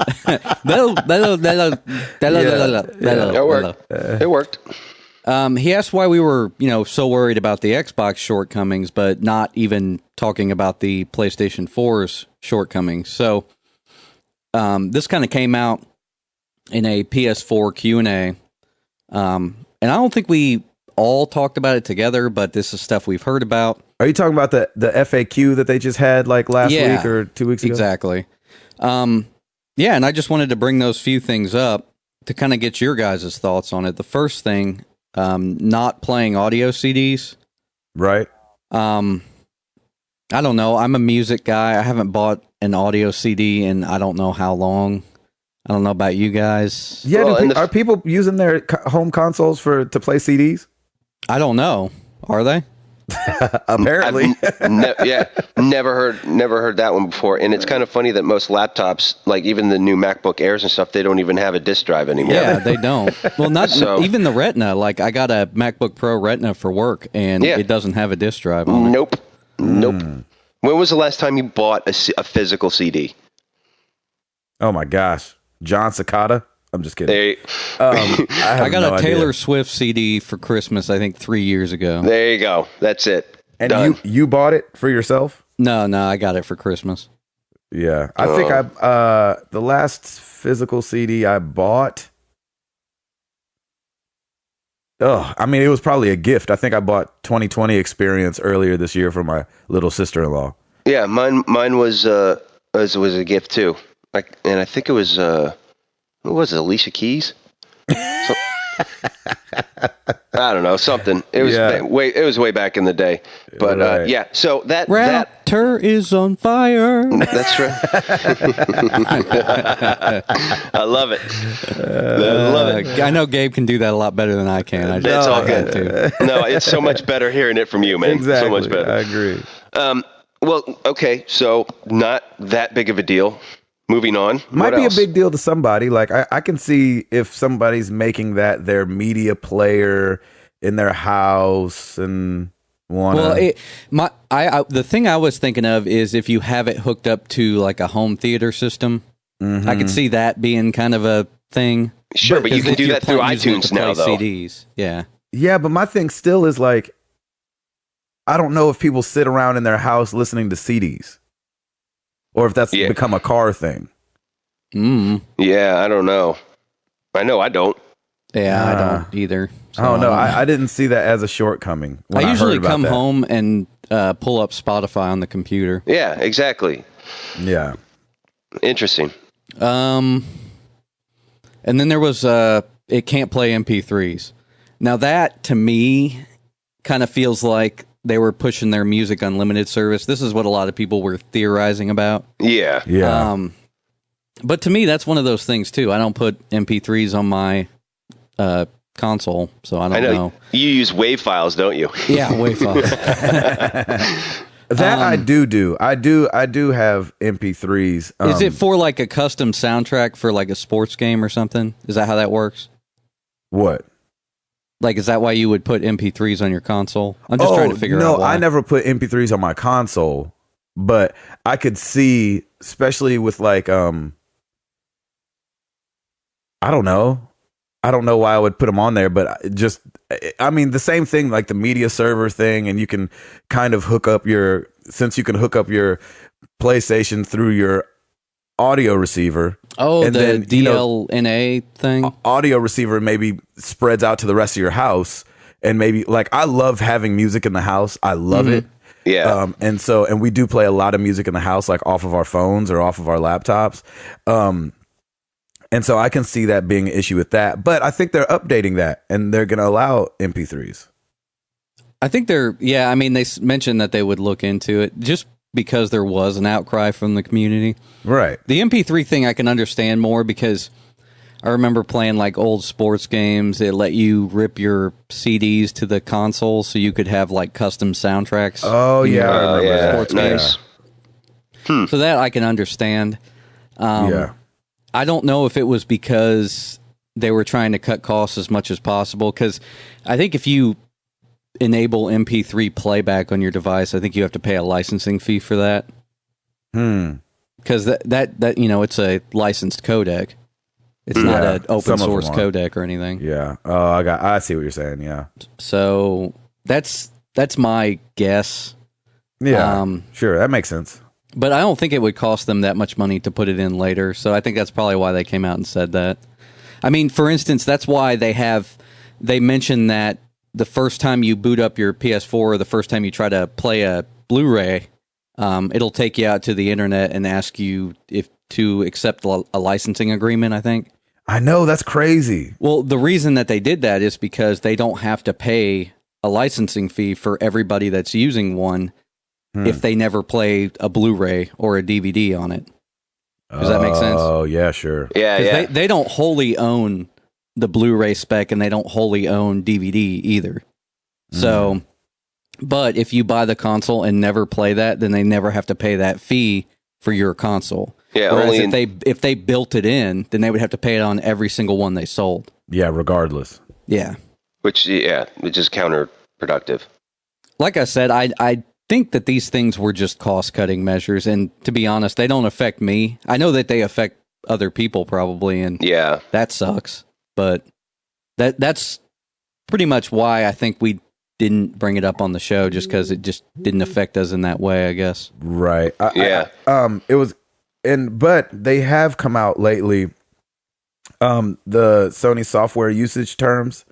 It worked. He asked why we were, so worried about the Xbox shortcomings, but not even talking about the PlayStation 4's shortcomings. So this kind of came out in a PS4 Q&A. And I don't think we all talked about it together, but this is stuff we've heard about. Are you talking about the FAQ that they just had like last week or 2 weeks ago? Exactly. And I just wanted to bring those few things up to kind of get your guys' thoughts on it. The first thing, not playing audio CDs. Right. I don't know. I'm a music guy. I haven't bought an audio CD in I don't know how long. I don't know about you guys. Yeah, are people using their home consoles to play CDs? I don't know. Are they? Apparently. Never heard that one before. And it's kind of funny that most laptops, like even the new MacBook Airs and stuff, they don't even have a disk drive anymore. Yeah, they don't. Well, not even the Retina. Like I got a MacBook Pro Retina for work, and it doesn't have a disk drive on it. Nope. When was the last time you bought a physical CD? Oh my gosh. John Cicada? I'm just kidding. I got a Taylor Swift CD for Christmas, I think 3 years ago. There you go. That's it. And Done. you bought it for yourself? No, I got it for Christmas. Yeah. I think the last physical CD I bought, it was probably a gift. I think I bought 2020 Experience earlier this year for my little sister-in-law. Yeah, mine was a gift too. And I think it was who was it? Alicia Keys? I don't know, something. It was way back in the day. But right. So that Raptor is on fire. That's right. I love it. I know Gabe can do that a lot better than I can. It's all good too. No, it's so much better hearing it from you, man. Exactly. So much better. I agree. Well, okay, so not that big of a deal. Moving on. Might be a big deal to somebody. Like I can see if somebody's making that their media player in their house and wanna. Well, the thing I was thinking of is if you have it hooked up to like a home theater system, I could see that being kind of a thing. Sure, but you can do that through iTunes now, though. CDs, yeah. Yeah, but my thing still is like, I don't know if people sit around in their house listening to CDs. Or if that's become a car thing. Yeah, I don't know. I know I don't. Yeah, I don't either. So I don't know. I didn't see that as a shortcoming. I usually come home and pull up Spotify on the computer. Yeah, exactly. Yeah. Interesting. And then there was it can't play MP3s. Now that, to me, kind of feels like they were pushing their Music Unlimited service. This is what a lot of people were theorizing about. Yeah. Yeah. But to me, that's one of those things, too. I don't put MP3s on my console, so I don't know. You use WAV files, don't you? Yeah, WAV files. That I do. I do have MP3s. Is it for like a custom soundtrack for like a sports game or something? Is that how that works? What? Like, is that why you would put MP3s on your console? I'm just trying to figure out why. No, I never put MP3s on my console, but I could see, especially with like, I don't know. I don't know why I would put them on there, but I mean, the same thing, like the media server thing, and you can kind of since you can hook up your PlayStation through your audio receiver. Oh, and the then, DLNA thing? Audio receiver maybe spreads out to the rest of your house, and maybe, like, I love having music in the house. I love it. Yeah. And we do play a lot of music in the house, like off of our phones or off of our laptops. And so I can see that being an issue with that. But I think they're updating that, and they're going to allow MP3s. I think I mean, they mentioned that they would look into it just because there was an outcry from the community. Right. The MP3 thing I can understand more because I remember playing like old sports games. It let you rip your CDs to the console so you could have like custom soundtracks. Oh, yeah. I remember that. Sports games. So that I can understand. Yeah. I don't know if it was because they were trying to cut costs as much as possible, because I think if you enable MP3 playback on your device, I think you have to pay a licensing fee for that. Because that it's a licensed codec. It's not an open source codec or anything. Yeah. Oh, I see what you're saying. Yeah. So that's my guess. Yeah. Sure, that makes sense. But I don't think it would cost them that much money to put it in later. So I think that's probably why they came out and said that. I mean, for instance, that's why they mentioned that the first time you boot up your PS4 or the first time you try to play a Blu-ray, it'll take you out to the internet and ask you to accept a licensing agreement, I think. I know, that's crazy. Well, the reason that they did that is because they don't have to pay a licensing fee for everybody that's using one if they never play a Blu-ray or a DVD on it. Does that make sense? Oh, yeah, sure. Yeah. They don't wholly own the Blu-ray spec, and they don't wholly own DVD either. So, but if you buy the console and never play that, then they never have to pay that fee for your console. Yeah. Whereas if they built it in, then they would have to pay it on every single one they sold. Yeah, regardless. Yeah. Which is counterproductive. Like I said, I think that these things were just cost-cutting measures, and to be honest, they don't affect me. I know that they affect other people probably, and that sucks. But that's pretty much why I think we didn't bring it up on the show, just because it just didn't affect us in that way, I guess. Right. It was, but they have come out lately. The Sony software usage terms,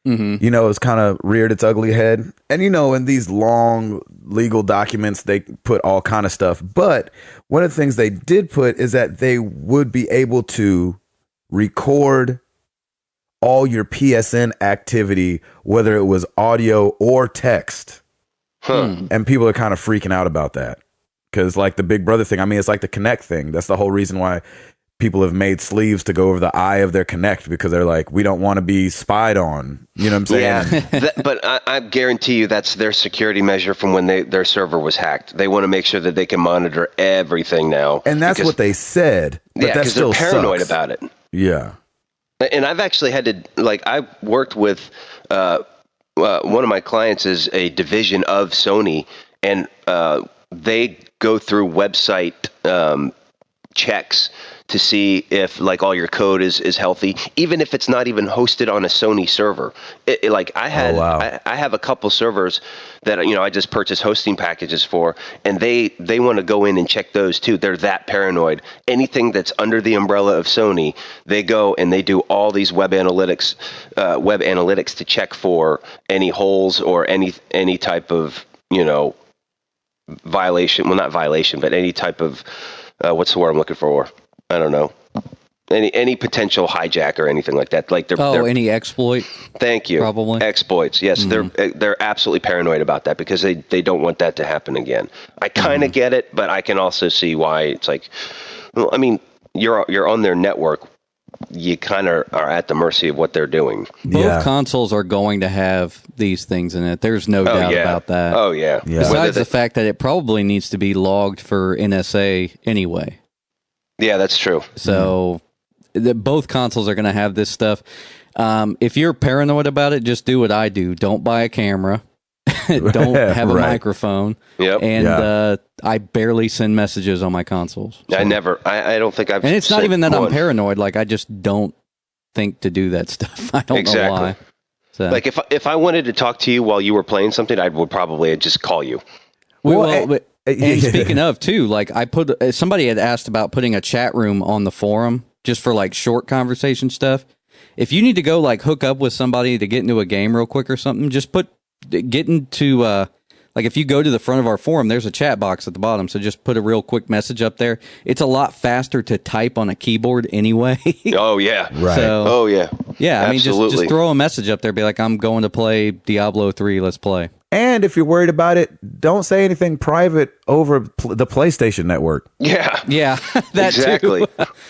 it's kind of reared its ugly head, and in these long legal documents they put all kind of stuff. But one of the things they did put is that they would be able to record all your PSN activity, whether it was audio or text. And people are kind of freaking out about that because, like, the Big Brother thing, I mean, it's like the Kinect thing. That's the whole reason why people have made sleeves to go over the eye of their Kinect, because they're like, we don't want to be spied on. You know what I'm saying? Yeah, but I guarantee you that's their security measure from when their server was hacked. They want to make sure that they can monitor everything now. And that's what they said. But that still they're paranoid sucks about it. Yeah. And I've actually had to, I worked with one of my clients is a division of Sony, and they go through website checks to see if all your code is healthy, even if it's not even hosted on a Sony server. I have a couple servers that I just purchased hosting packages for, and they want to go in and check those too. They're that paranoid. Anything that's under the umbrella of Sony, they go and they do all these web analytics to check for any holes or any type of violation. Well, not violation, but any type of what's the word I'm looking for? I don't know. Any potential hijack or anything like that. Any exploit? Thank you. Probably exploits. Yes, they're absolutely paranoid about that because they don't want that to happen again. I kind of get it, but I can also see why it's like. Well, I mean, you're on their network. You kind of are at the mercy of what they're doing. Both consoles are going to have these things in it. There's no doubt about that. Oh yeah. Besides the fact that it probably needs to be logged for NSA anyway. Yeah, that's true. So both consoles are going to have this stuff. If you're paranoid about it, just do what I do. Don't buy a camera. Don't have a microphone. Yep. And I barely send messages on my consoles. So. I don't think I've. And it's not even that I'm paranoid. I just don't think to do that stuff. I don't know why. So. Like if I wanted to talk to you while you were playing something, I would probably just call you. And speaking of too, like somebody had asked about putting a chat room on the forum just for like short conversation stuff. If you need to go like hook up with somebody to get into a game real quick or something, just get into like if you go to the front of our forum, there's a chat box at the bottom. So just put a real quick message up there. It's a lot faster to type on a keyboard anyway. Oh yeah, right. So, oh yeah, yeah. I mean, just throw a message up there. Be like, I'm going to play Diablo 3. Let's play. And if you're worried about it, don't say anything private over the PlayStation Network. Yeah, yeah, that exactly.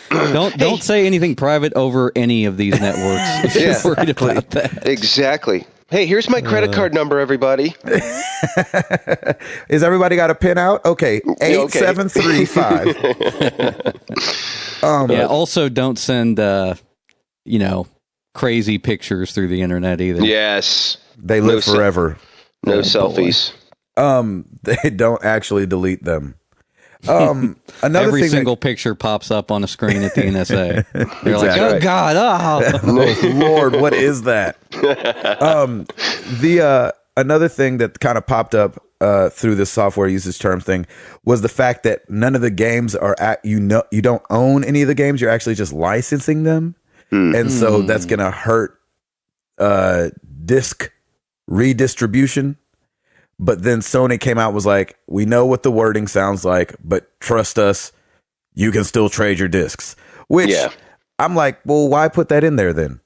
Don't say anything private over any of these networks. If you're worried about that. Exactly. Hey, here's my credit card number, everybody. Is everybody got a pin out? Okay, 8735. Yeah. Also, don't send crazy pictures through the internet either. Yes, they live forever. No selfies. They don't actually delete them. Another single picture pops up on a screen at the NSA. They're like, oh God, oh Lord, what is that? Another thing that kind of popped up through this software usage term thing was the fact that none of the games are you don't own any of the games. You're actually just licensing them, and so that's gonna hurt disc redistribution. But then Sony came out and was like, we know what the wording sounds like, but trust us, you can still trade your discs. Which I'm like, well, why put that in there then?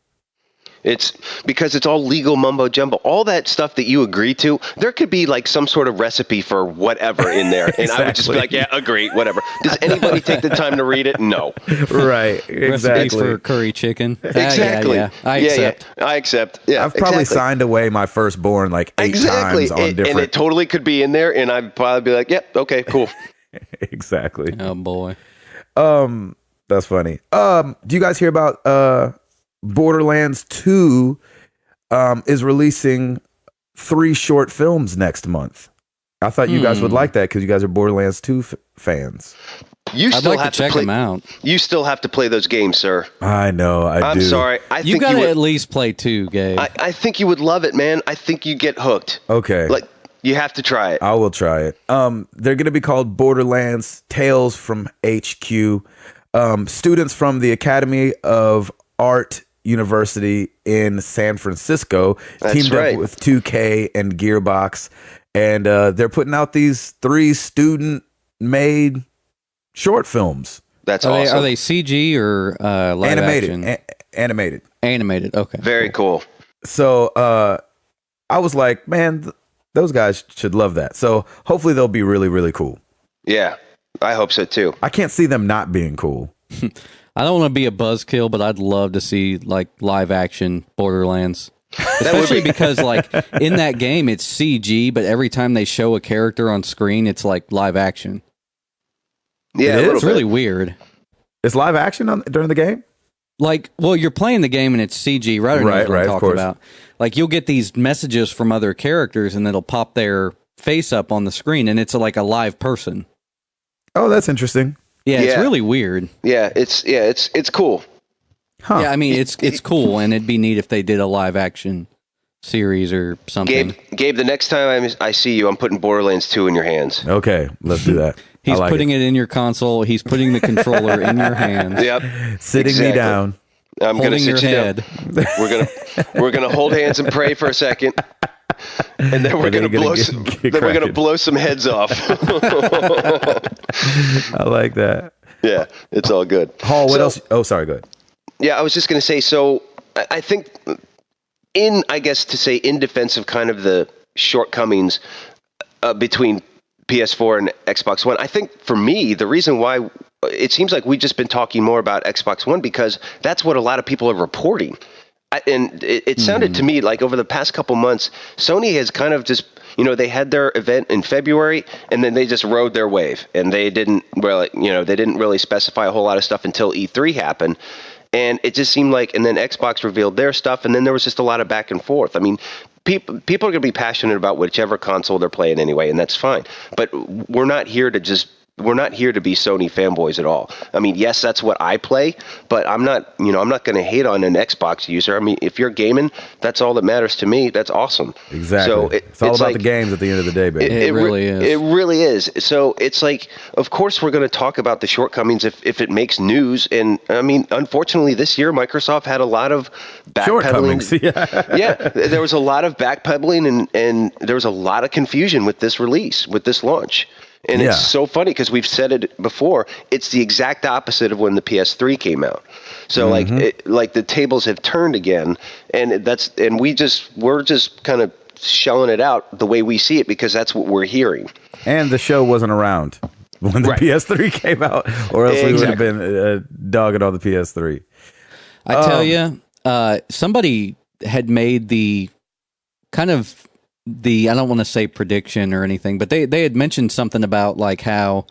It's because it's all legal mumbo jumbo. All that stuff that you agree to, there could be like some sort of recipe for whatever in there. And I would just be like, yeah, agree, whatever. Does anybody take the time to read it? No. Right. Exactly. Recipes for curry chicken. Exactly. Yeah. I accept. Yeah. I accept. Yeah. I've probably signed away my firstborn like 8 times on different. And it totally could be in there. And I'd probably be like, yep, okay, cool. Exactly. Oh boy. That's funny. Do you guys hear about Borderlands 2 is releasing 3 short films next month? I thought you guys would like that because you guys are Borderlands 2 fans. I'd like to check them out. You still have to play those games, sir. I know. I'm sorry. You got to at least play 2, Gabe. I think you would love it, man. I think you get hooked. Okay. Like you have to try it. I will try it. They're going to be called Borderlands Tales from HQ. Students from the Academy of Art University in San Francisco teamed up with 2K and Gearbox, and they're putting out these 3 student-made short films. That's awesome. Are they CG or live action? Animated. Animated. Okay. Very cool. So I was like, man, those guys should love that. So hopefully they'll be really, really cool. Yeah, I hope so too. I can't see them not being cool. I don't want to be a buzzkill, but I'd love to see like live action Borderlands. Especially because like in that game it's CG, but every time they show a character on screen, it's like live action. Yeah, it's really weird. It's live action during the game? Like, well, you're playing the game and it's CG, right? Right, what I'm talking about. Like you'll get these messages from other characters and it'll pop their face up on the screen and it's like a live person. Oh, that's interesting. Yeah, it's really weird. Yeah, it's cool. Huh. Yeah, I mean it's cool, and it'd be neat if they did a live action series or something. Gabe, the next time I see you, I'm putting Borderlands 2 in your hands. Okay, let's do that. He's putting it in your console. He's putting the controller in your hands. Yep, sitting me down. I'm going to sit you down. We're gonna hold hands and pray for a second. And then we're going to blow some heads off. I like that. Yeah, it's all good. Hall, what else? Oh, sorry, go ahead. Yeah, I was just going to say, so I think in defense of kind of the shortcomings between PS4 and Xbox One, I think for me, the reason why it seems like we've just been talking more about Xbox One because that's what a lot of people are reporting. And it sounded to me like over the past couple months, Sony has kind of just, they had their event in February and then they just rode their wave and they didn't really specify a whole lot of stuff until E3 happened. And it just seemed like, and then Xbox revealed their stuff and then there was just a lot of back and forth. I mean, people are going to be passionate about whichever console they're playing anyway, and that's fine. But we're not here to just we're not here to be Sony fanboys at all. I mean, yes, that's what I play, but I'm not going to hate on an Xbox user. I mean, if you're gaming, that's all that matters to me. That's awesome. Exactly. So it's all about the games at the end of the day, baby. It really is. It really is. So it's like, of course, we're going to talk about the shortcomings if it makes news. And I mean, unfortunately, this year Microsoft had a lot of backpedaling. Yeah, there was a lot of backpedaling, and there was a lot of confusion with this release, with this launch. And it's so funny because we've said it before. It's the exact opposite of when the PS3 came out. So like the tables have turned again, and we're just kind of shelling it out the way we see it because that's what we're hearing. And the show wasn't around when the PS3 came out, or else we would have been dogging on the PS3. I tell you, somebody had made the kind of I don't want to say prediction or anything, but they had mentioned something about like how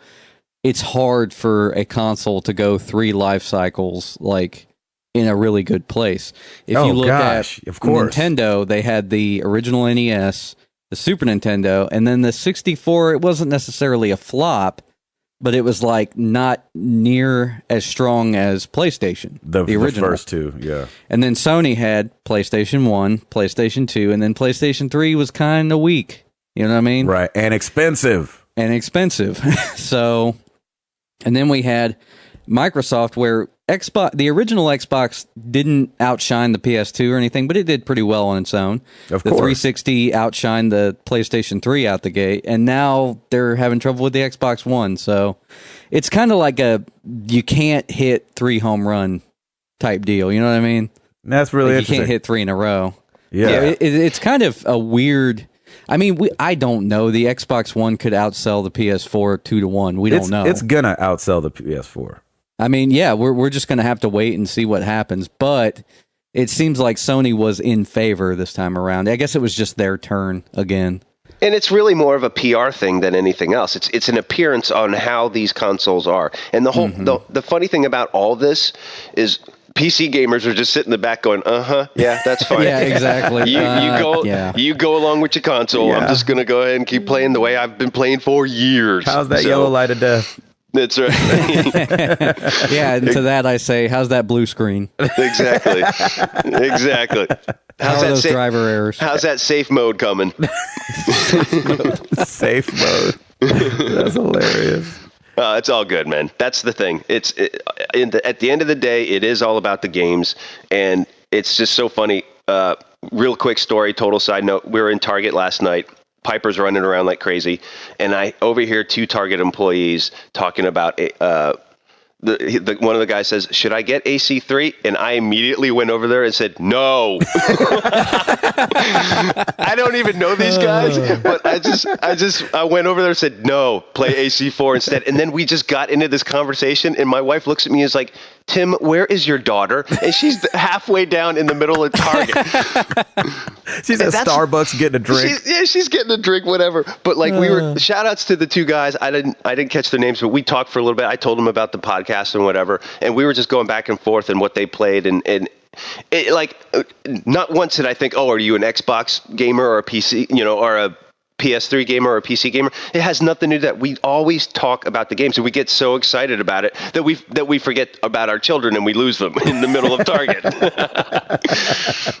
it's hard for a console to go 3 life cycles like in a really good place. If you look at of course. Nintendo, they had the original NES, the Super Nintendo, and then the 64. It wasn't necessarily a flop, but it was like not near as strong as PlayStation, the original. The first two, yeah. And then Sony had PlayStation 1, PlayStation 2, and then PlayStation 3 was kind of weak. You know what I mean? Right, and expensive. So, and then we had Microsoft, where the original Xbox didn't outshine the PS2 or anything, but it did pretty well on its own. Of course. The 360 outshined the PlayStation 3 out the gate, and now they're having trouble with the Xbox One. So it's kind of like you can't hit 3 home run type deal. You know what I mean? That's really interesting. You can't hit 3 in a row. Yeah. It's kind of a weird. I mean, I don't know. The Xbox One could outsell the PS4 2-1. We don't know. It's gonna outsell the PS4. I mean, yeah, we're just going to have to wait and see what happens. But it seems like Sony was in favor this time around. I guess it was just their turn again. And it's really more of a PR thing than anything else. It's an appearance on how these consoles are. And the whole the funny thing about all this is PC gamers are just sitting in the back going, yeah, that's fine. Yeah, exactly. You go along with your console. Yeah. I'm just going to go ahead and keep playing the way I've been playing for years. How's that yellow light of death? That's right. Yeah, and to that I say, how's that blue screen? Exactly. How are those driver errors? How's that safe mode coming? Safe mode. That's hilarious. It's all good, man. That's the thing. At the end of the day, it is all about the games, and it's just so funny. Real quick story, total side note. We were in Target last night. Piper's running around like crazy, and I overhear 2 Target employees talking about one of the guys says, "Should I get AC3?" And I immediately went over there and said, "No." I don't even know these guys, but I went over there and said, "No, play AC4 instead." And then we just got into this conversation, and my wife looks at me and is like, "Tim, where is your daughter?" And she's halfway down in the middle of Target. She's at Starbucks getting a drink. She's getting a drink, whatever. But like shout outs to the 2 guys. I didn't catch their names, but we talked for a little bit. I told them about the podcast and whatever, and we were just going back and forth and what they played, and it, like, not once did I think, oh, are you an Xbox gamer or a PC, or a PS3 gamer or a PC gamer? It has nothing to do with that. We always talk about the games, and we get so excited about it that we forget about our children and we lose them in the middle of Target.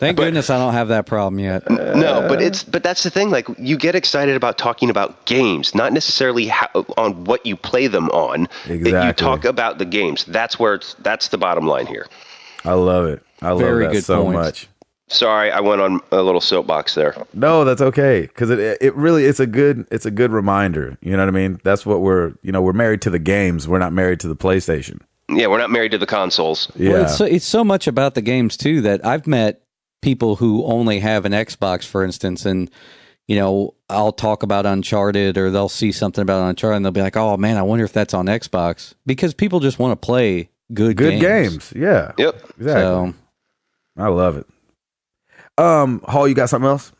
Thank goodness I don't have that problem yet. No, but that's the thing. Like, you get excited about talking about games, not necessarily on what you play them on. Exactly. You talk about the games. That's the bottom line here. I love it. I love that so much. Sorry, I went on a little soapbox there. No, that's okay, because it really it's a good reminder. You know what I mean? That's what we're married to the games. We're not married to the PlayStation. Yeah, we're not married to the consoles. Yeah, well, it's so much about the games too that I've met people who only have an Xbox, for instance, and I'll talk about Uncharted, or they'll see something about Uncharted and they'll be like, "Oh man, I wonder if that's on Xbox," because people just want to play good games. Yeah. Yep. Exactly. So, I love it. Hall, you got something else?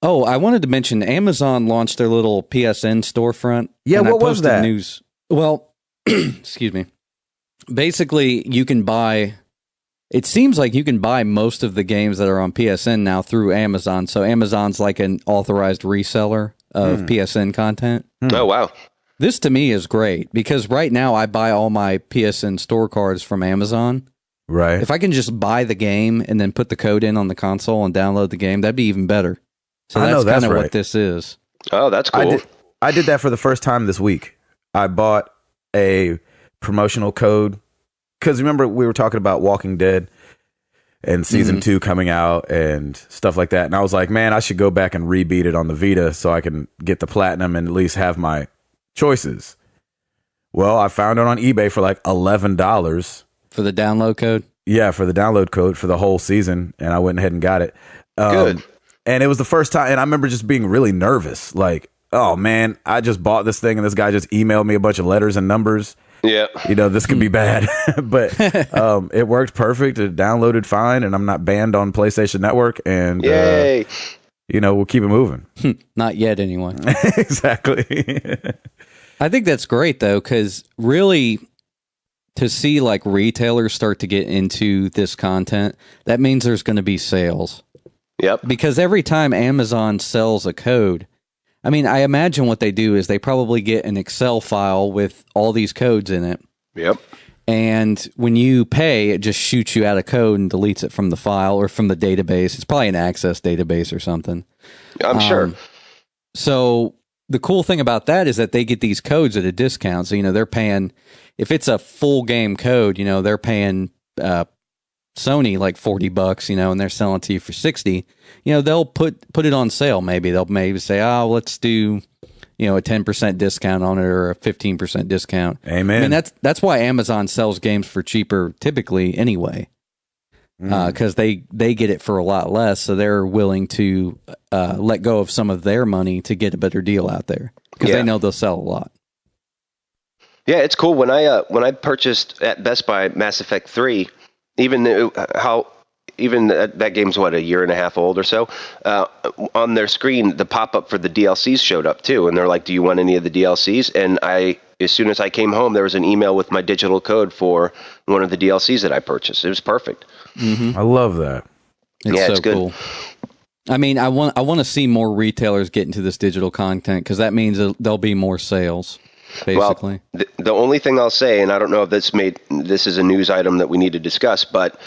Oh, I wanted to mention Amazon launched their little PSN storefront. Yeah, what was that? News. Well, excuse me. Basically, you can buy. It seems like you can buy most of the games that are on PSN now through Amazon. So Amazon's like an authorized reseller of PSN content. Oh wow! This to me is great because right now I buy all my PSN store cards from Amazon. Right. If I can just buy the game and then put the code in on the console and download the game, that'd be even better. So that's kind of what this is. Oh, that's cool. I did that for the first time this week. I bought a promotional code because remember we were talking about Walking Dead and season 2 coming out and stuff like that. And I was like, man, I should go back and rebeat it on the Vita so I can get the platinum and at least have my choices. Well, I found it on eBay for like $11 for the download code. Yeah, for the download code for the whole season, and I went ahead and got it. Good. And it was the first time, and I remember just being really nervous. Like, oh man, I just bought this thing, and this guy just emailed me a bunch of letters and numbers. Yeah, this could be bad, but it worked perfect. It downloaded fine, and I'm not banned on PlayStation Network. And yay. We'll keep it moving. Not yet, anyway. Exactly. I think that's great though, because really, to see like retailers start to get into this content, that means there's going to be sales. Yep. Because every time Amazon sells a code, I mean, I imagine what they do is they probably get an Excel file with all these codes in it. Yep. And when you pay, it just shoots you out a code and deletes it from the file or from the database. It's probably an Access database or something. I'm sure. So the cool thing about that is that they get these codes at a discount. So, they're paying, if it's a full game code, they're paying Sony like $40, and they're selling it to you for 60. They'll put it on sale. They'll maybe say, oh, let's do, a 10% discount on it or a 15% discount. Amen. I mean, that's why Amazon sells games for cheaper typically anyway, because they get it for a lot less. So they're willing to let go of some of their money to get a better deal out there because they know they'll sell a lot. Yeah, it's cool. When I purchased at Best Buy Mass Effect 3, even that game's what, a year and a half old or so, on their screen the pop-up for the DLCs showed up too, and they're like, do you want any of the DLCs? And as soon as I came home, there was an email with my digital code for one of the DLCs that I purchased. It was perfect. I love that. It's good. Cool. I mean, I want to see more retailers get into this digital content because that means there'll be more sales. Basically, well, the only thing I'll say, and I don't know if this is a news item that we need to discuss, but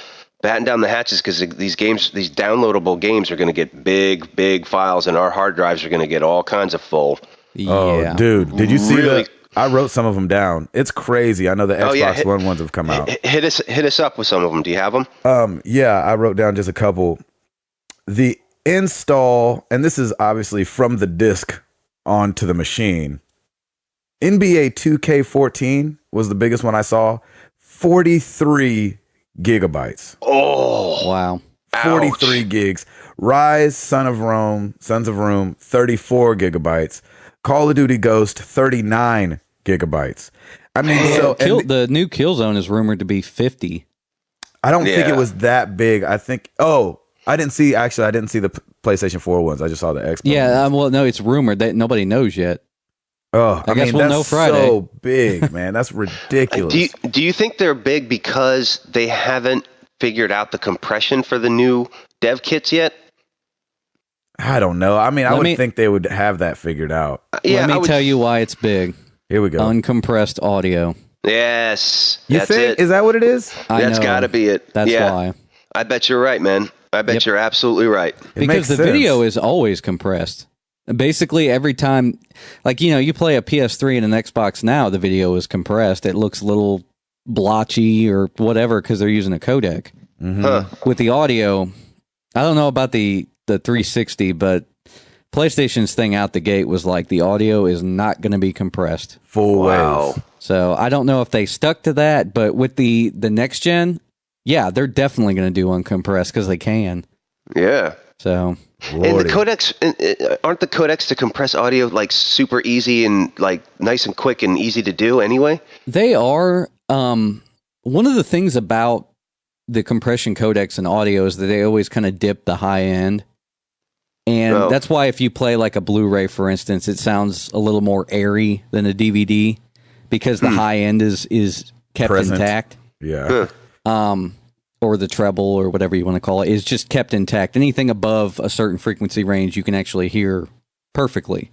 batten down the hatches because these downloadable games are going to get big files, and our hard drives are going to get all kinds of full. Yeah. Oh, dude, did you see that? I wrote some of them down. It's crazy. I know the Xbox One ones have come out. Hit us up with some of them. Do you have them? Yeah, I wrote down just a couple. The install, and this is obviously from the disc onto the machine. NBA 2K14 was the biggest one I saw. 43 gigabytes. Oh, wow. 43 Ouch. gigs. Rise, Sons of Rome, 34 gigabytes. Call of Duty Ghost, 39 gigabytes. I mean, the new Killzone is rumored to be 50. I don't think it was that big. I think, I didn't see the PlayStation 4 ones. I just saw the Xbox. Yeah, well, no, it's rumored that nobody knows yet. Oh, I guess we'll know Friday. So big, man. That's ridiculous. Do you think they're big because they haven't figured out the compression for the new dev kits yet? I don't know. I mean, I would think they would have that figured out. Let me tell you why it's big. Here we go. Uncompressed audio. Yes. You that's think? it. Is that what it is? That's got to be it. That's why. I bet you're right, man. I bet you're absolutely right. Because the video is always compressed. Basically, every time, like, you play a PS3 and an Xbox now, the video is compressed. It looks a little blotchy or whatever because they're using a codec. Mm-hmm. Huh. With the audio, I don't know about the 360, but PlayStation's thing out the gate was like the audio is not going to be compressed. Full wave. So I don't know if they stuck to that, but with the next gen, yeah, they're definitely going to do uncompressed because they can. Yeah. So... And the codecs, aren't the codecs to compress audio like super easy and like nice and quick and easy to do anyway? They are. One of the things about the compression codecs and audio is that they always kind of dip the high end. And that's why if you play like a Blu-ray, for instance, it sounds a little more airy than a DVD because the high end is kept intact. Yeah. Or the treble or whatever you want to call it is just kept intact. Anything above a certain frequency range you can actually hear perfectly.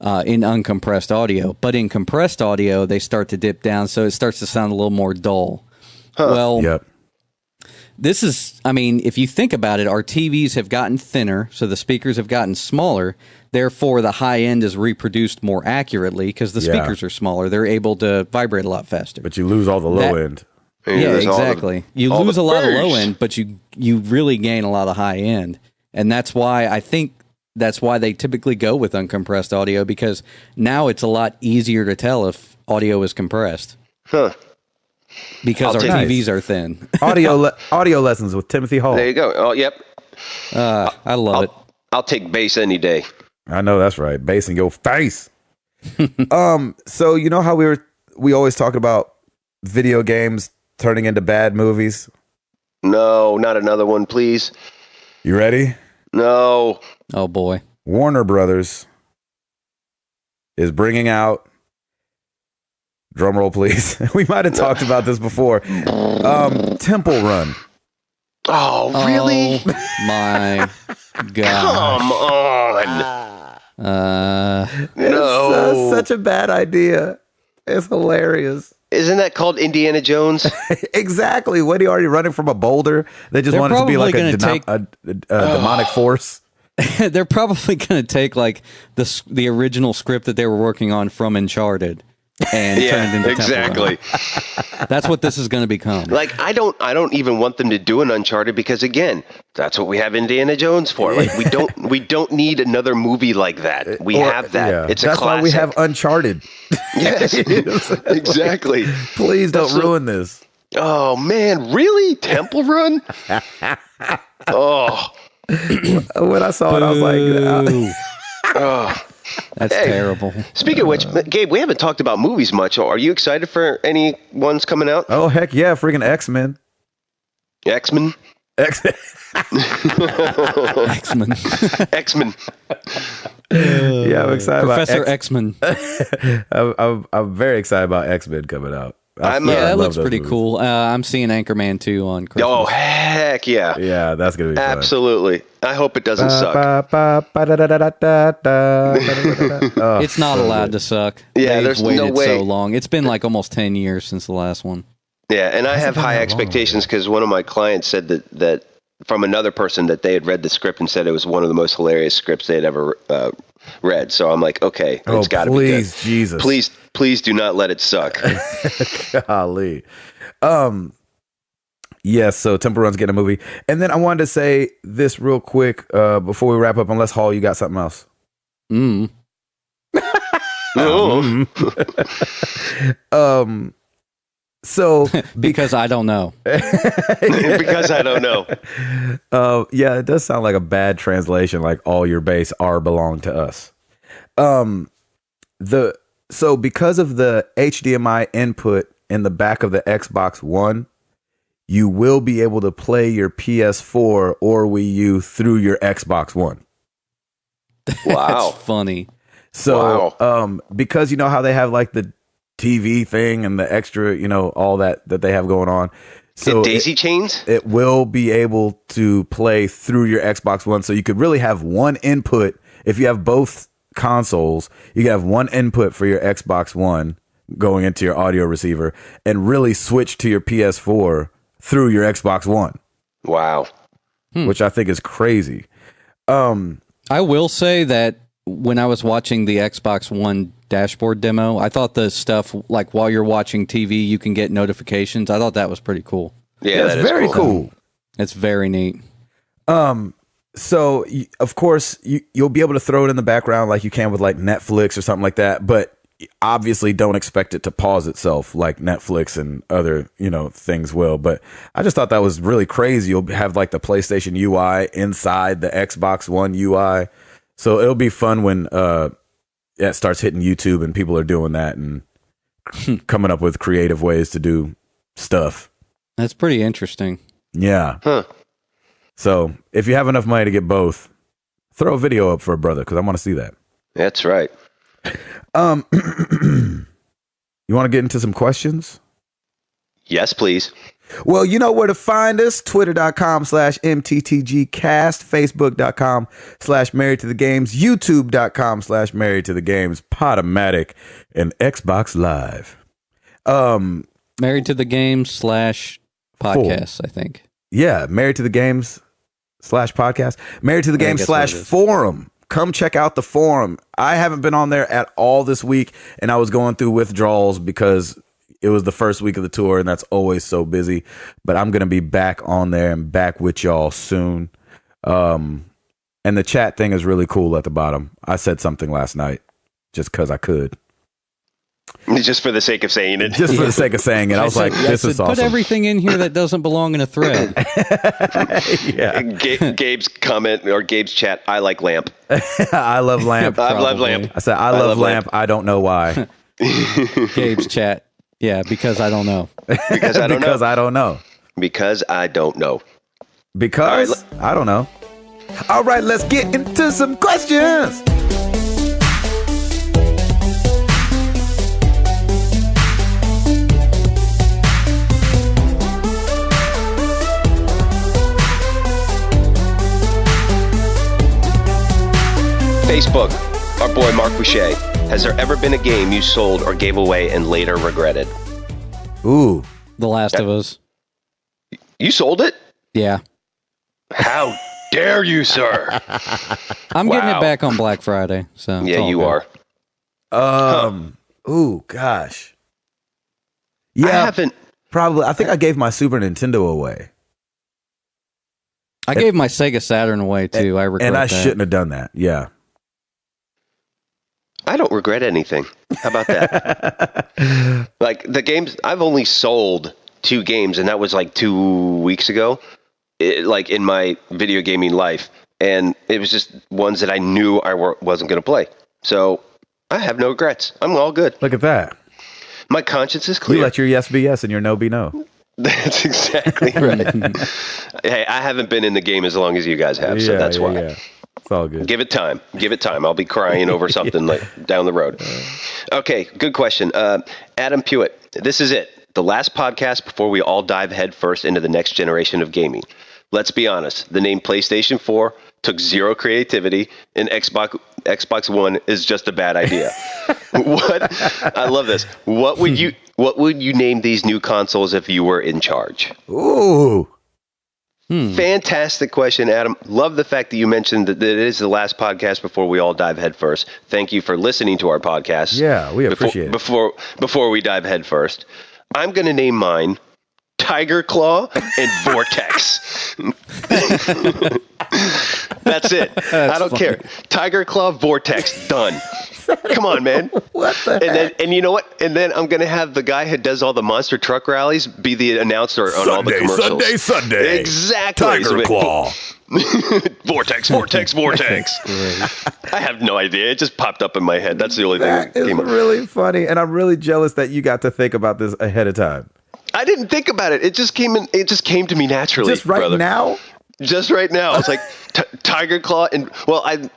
in uncompressed audio. But in compressed audio, they start to dip down, so it starts to sound a little more dull. Well, Yep. this is, I mean, if you think about it, our TVs have gotten thinner, so the speakers have gotten smaller. Therefore, the high end is reproduced more accurately because the speakers are smaller. They're able to vibrate a lot faster. But you lose all the low end. Yeah, exactly. You lose a lot of low end, but you really gain a lot of high end. And that's why I think that's why they typically go with uncompressed audio, because now it's a lot easier to tell if audio is compressed. Huh. Because our TVs are thin. Audio lessons with Timothy Hall. There you go. Oh, yep. I love it. I'll take bass any day. I know that's right. Bass in your face. So you know how we always talk about video games turning into bad movies? No, not another one, please. You ready? No. Oh boy. Warner Brothers is bringing out, drum roll please. We might have talked about this before. Temple Run. Oh, really? Oh, my God. Come on. It's such a bad idea. It's hilarious. Isn't that called Indiana Jones? Exactly. What, are you already running from a boulder? They just want it to be like a demonic force. They're probably going to take like the original script that they were working on from Uncharted and turn it into exactly. Temple Run. That's what this is going to become. Like I don't even want them to do an Uncharted, because again, that's what we have Indiana Jones for. Like we don't need another movie like that. We have that. Yeah. It's a classic. That's why we have Uncharted. Yes, exactly. Please don't ruin this. Oh man, really? Temple Run? Oh. When I saw it, I was like, oh. That's terrible. Speaking of which, Gabe, we haven't talked about movies much. Are you excited for any ones coming out? Oh, heck yeah. Freaking X-Men. X-Men? X-Men. X-Men. Yeah, I'm excited Professor X-Men. I'm very excited about X-Men coming out. That looks pretty cool. I'm seeing Anchorman 2 on Christmas. Oh, heck yeah. Yeah, that's going to be fun. Absolutely. I hope it doesn't suck. It's not allowed to suck. Yeah, They've there's waited no way. so long. It's been like almost 10 years since the last one. Yeah, and I have high expectations because one of my clients said that from another person that they had read the script and said it was one of the most hilarious scripts they had ever read. So I'm like, okay, it's got to be good. Jesus. Please do not let it suck. Golly. Yes, so Temple Run's getting a movie. And then I wanted to say this real quick before we wrap up, unless Hall, you got something else. So because I don't know. Because I don't know. Yeah, it does sound like a bad translation, like all your base belong to us. So because of the HDMI input in the back of the Xbox One, you will be able to play your PS4 or Wii U through your Xbox One. Wow. That's funny. So, because you know how they have like the TV thing and the extra, all that they have going on. So daisy chains? It will be able to play through your Xbox One. So you could really have one input. If you have both consoles, you can have one input for your Xbox One going into your audio receiver and really switch to your PS4 through your Xbox One. Wow. Which I think is crazy. I will say that when I was watching the Xbox One dashboard demo, I thought the stuff like while you're watching TV, you can get notifications. I thought that was pretty cool. Yeah, that's very cool. It's very neat. So of course you'll be able to throw it in the background like you can with like Netflix or something like that, but obviously don't expect it to pause itself like Netflix and other, things will. But I just thought that was really crazy. You'll have like the PlayStation UI inside the Xbox One UI. So it'll be fun when it starts hitting YouTube and people are doing that and coming up with creative ways to do stuff. That's pretty interesting. Yeah. Huh. So if you have enough money to get both, throw a video up for a brother because I want to see that. That's right. You want to get into some questions? Yes, please. Well, you know where to find us. Twitter.com/MTTGcast, Facebook.com/Married to the Games, YouTube.com/Married to the Games, Podomatic, and Xbox Live. Married to the Games /podcast, I think. Yeah, Married to the Games /podcast. Married to the Games /forum. Come check out the forum. I haven't been on there at all this week, and I was going through withdrawals because it was the first week of the tour, and that's always so busy. But I'm going to be back on there and back with y'all soon. And the chat thing is really cool at the bottom. I said something last night just because I could. Just for the sake of saying it. Just for the sake of saying it. I was like, this is awesome. Put everything in here that doesn't belong in a thread. Yeah. Gabe's comment or Gabe's chat, I like lamp. I love lamp. I love lamp. I said, I love lamp. I don't know why. Gabe's chat. Yeah, because I don't know. Because I don't know. Because I don't know. Because I don't know. Because I don't know. All right, let's get into some questions. Facebook, our boy Mark Boucher. Has there ever been a game you sold or gave away and later regretted? Ooh. The Last of Us. You sold it? Yeah. How dare you, sir? I'm getting it back on Black Friday. So yeah, you are. Ooh, gosh. Yeah, I haven't. Probably. I think I gave my Super Nintendo away. I gave my Sega Saturn away too. I regret and I that. shouldn't have done that. Yeah. I don't regret anything. How about that? Like the games, I've only sold 2 games, and that was like 2 weeks ago, like in my video gaming life. And it was just ones that I knew I wasn't going to play. So I have no regrets. I'm all good. Look at that. My conscience is clear. You let your yes be yes and your no be no. That's exactly right. Hey, I haven't been in the game as long as you guys have, so that's why. Yeah. It's all good. Give it time. Give it time. I'll be crying over something like down the road. Okay, good question. Adam Pewitt, this is it. The last podcast before we all dive headfirst into the next generation of gaming. Let's be honest. The name PlayStation 4 took zero creativity, and Xbox One is just a bad idea. What? I love this. What would you name these new consoles if you were in charge? Ooh. Fantastic question, Adam. Love the fact that you mentioned that it is the last podcast before we all dive headfirst. Thank you for listening to our podcast. Yeah, we appreciate it. Before we dive headfirst, I'm going to name mine Tiger Claw and Vortex. That's it. I don't care. Tiger Claw, Vortex, done. Come on, man. What the heck? And you know what? And then I'm going to have the guy who does all the monster truck rallies be the announcer on all the commercials. Sunday. Exactly. Tiger Claw. Vortex. I have no idea. It just popped up in my head. That's the only thing that It's came up. really funny, and I'm really jealous that you got to think about this ahead of time. I didn't think about it. It just came to me naturally. Just right now? Just right now. It's like Tiger Claw and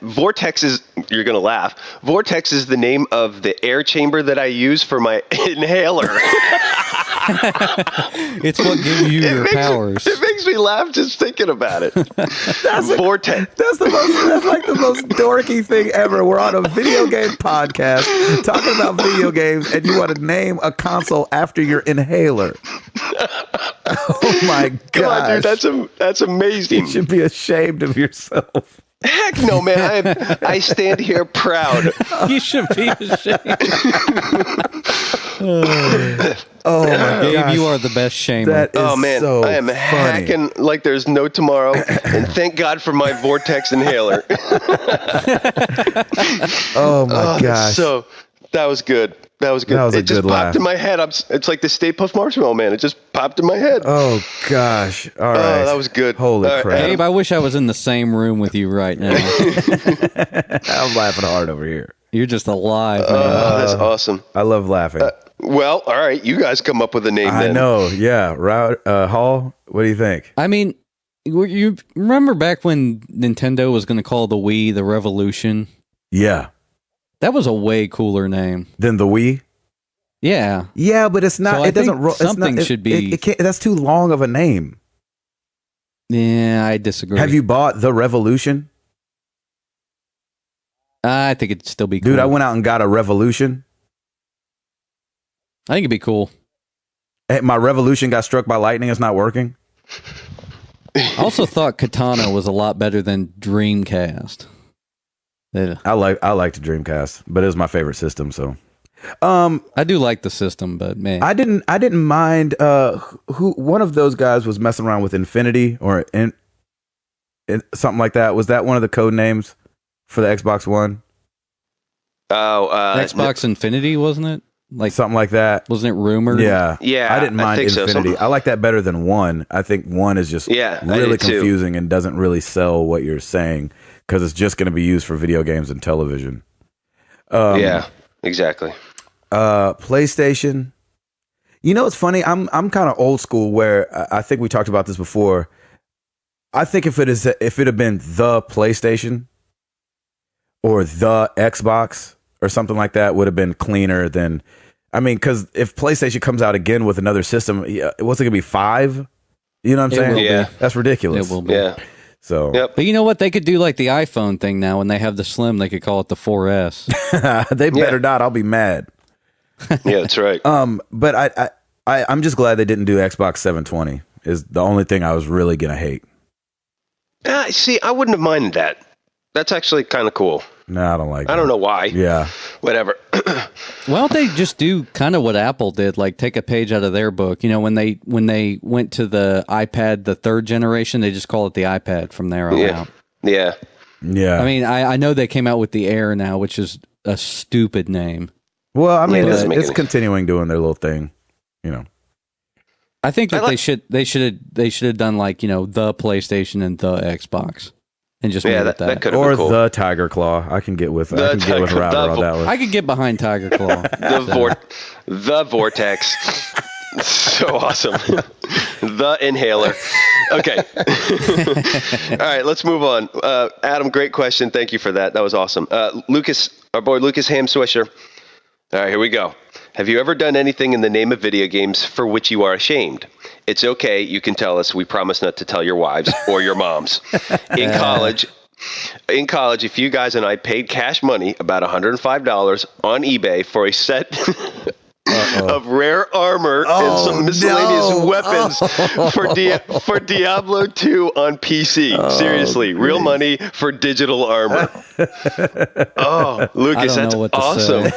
Vortex is, you're going to laugh. Vortex is the name of the air chamber that I use for my inhaler. It's what gives you your powers. It makes me laugh just thinking about it. Vortex. That's like the most dorky thing ever. We're on a video game podcast talking about video games, and you want to name a console after your inhaler. Oh my god! Come on, dude, that's amazing. You should be ashamed of yourself. Heck no, man. I stand here proud. You should be ashamed. Oh my Gabe, gosh. you are the best shamer. That is Oh man, so I am funny. hacking like there's no tomorrow, and thank God for my Vortex inhaler. Oh my gosh! So that was good. That was good. That was a it just good popped laugh. in my head. It's like the Stay Puft Marshmallow Man. It just popped in my head. Oh gosh! All right. Oh, that was good. Holy All right, crap! Gabe, I wish I was in the same room with you right now. I'm laughing hard over here. You're just alive, man. That's awesome. I love laughing. Well, all right. You guys come up with a name I then. know. Yeah. Hall, what do you think? I mean, you remember back when Nintendo was going to call the Wii the Revolution? Yeah. That was a way cooler name. Then the Wii? Yeah. Yeah, but it's not. So it doesn't roll. Something should be. It can't, that's too long of a name. Yeah, I disagree. Have you bought the Revolution? I think it'd still be cool. Dude, I went out and got a Revolution. I think it'd be cool. Hey, my Revolution got struck by lightning. It's not working. I also thought Katana was a lot better than Dreamcast. Yeah. I liked Dreamcast, but it was my favorite system. So, I do like the system, but man, I didn't mind. Who one of those guys was messing around with Infinity or something like that? Was that one of the code names for the Xbox One? Oh, Xbox Infinity, wasn't it? Like something like that. Wasn't it rumored? Yeah. I didn't mind Infinity. So. I like that better than One. I think One is just really confusing and doesn't really sell what you're saying because it's just going to be used for video games and television. Yeah, exactly. PlayStation. You know, it's funny. I'm kind of old school where I think we talked about this before. I think if it had been the PlayStation or the Xbox or something like that would have been cleaner than, I mean, because if PlayStation comes out again with another system, what's it gonna be 5? You know what I'm saying? Yeah, that's ridiculous. It will be. Yeah. So, but you know what? They could do like the iPhone thing now. When they have the Slim, they could call it the 4S. They better not. I'll be mad. Yeah, that's right. But I'm just glad they didn't do Xbox 720. Is the only thing I was really gonna hate. See, I wouldn't have minded that. That's actually kind of cool. No, I don't like. I don't know why. Yeah, whatever. Why don't they just do kind of what Apple did, like take a page out of their book? You know, when they went to the iPad, the 3rd generation, they just call it the iPad from there on out. Yeah. Yeah. I mean, I know they came out with the Air now, which is a stupid name. Well, I mean, it's continuing doing their little thing, you know. I think that they should have done like, you know, the PlayStation and the Xbox. And just made it that. Or cool. the Tiger Claw. I can get with Router on that one. I could get behind Tiger Claw. The Vortex. So awesome. The Inhaler. Okay. All right, let's move on. Adam, great question. Thank you for that. That was awesome. Lucas, our boy Lucas Ham Swisher. All right, here we go. Have you ever done anything in the name of video games for which you are ashamed? It's okay. You can tell us. We promise not to tell your wives or your moms. In college, if you guys and I paid cash money, about $105 on eBay for a set of rare armor and some miscellaneous weapons for Diablo 2 on PC. Seriously, real money for digital armor. Oh, Lucas, that's awesome.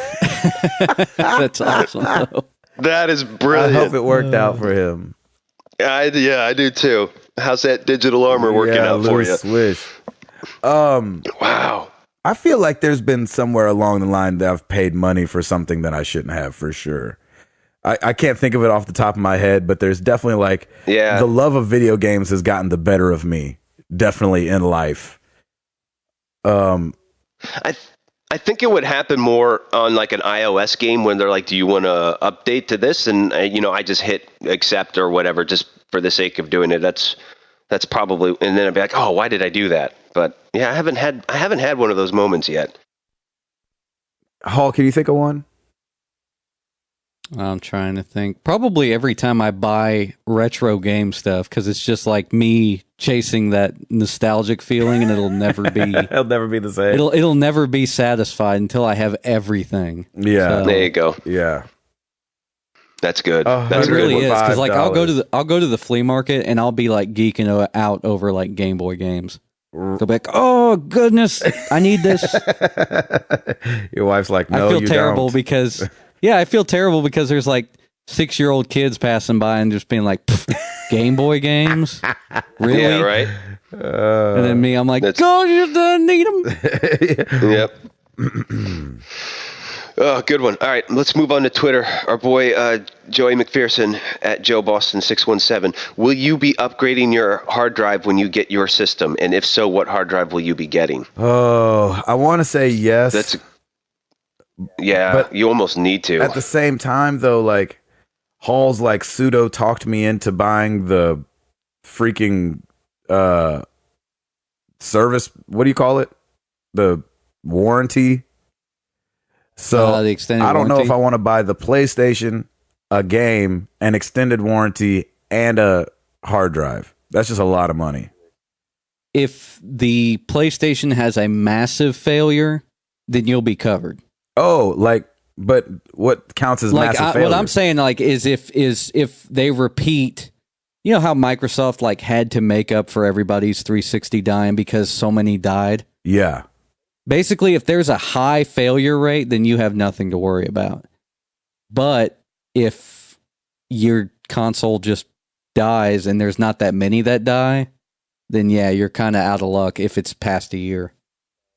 That's awesome. Though. That is brilliant. I hope it worked out for him. I do too. How's that digital armor working out for you? Swish. Wow. I feel like there's been somewhere along the line that I've paid money for something that I shouldn't have, for sure. I can't think of it off the top of my head, but there's definitely like the love of video games has gotten the better of me, definitely in life. I think it would happen more on like an iOS game when they're like, do you want to update to this? And, I just hit accept or whatever just for the sake of doing it. That's probably, and then I'd be like, oh, why did I do that? But yeah, I haven't had one of those moments yet. Hall, can you think of one? I'm trying to think. Probably every time I buy retro game stuff, because it's just like me chasing that nostalgic feeling, and it'll never be. It'll never be the same. It'll never be satisfied until I have everything. Yeah, so, there you go. Yeah, that's good. That's it really is, because like $5. I'll go to the flea market and I'll be like geeking out over like Game Boy games. They'll be like, oh goodness, I need this. Your wife's like, no, I feel you terrible don't. because. Yeah, I feel terrible because there's like 6-year-old kids passing by and just being like, Game Boy games? Really? Yeah, right. And then me, I'm like, oh, you need them. Yep. Oh, good one. All right, let's move on to Twitter. Our boy Joey McPherson at JoeBoston617. Will you be upgrading your hard drive when you get your system? And if so, what hard drive will you be getting? Oh, I want to say yes. But you almost need to. At the same time, though, like Hall's like pseudo talked me into buying the freaking service. What do you call it? The warranty. So the extended I don't know warranty? if I want to buy the PlayStation, a game, an extended warranty, and a hard drive. That's just a lot of money. If the PlayStation has a massive failure, then you'll be covered. Oh, but what counts as massive failure? What I'm saying, is if they repeat, you know how Microsoft had to make up for everybody's 360 dying because so many died. Yeah. Basically, if there's a high failure rate, then you have nothing to worry about. But if your console just dies and there's not that many that die, then yeah, you're kind of out of luck if it's past a year.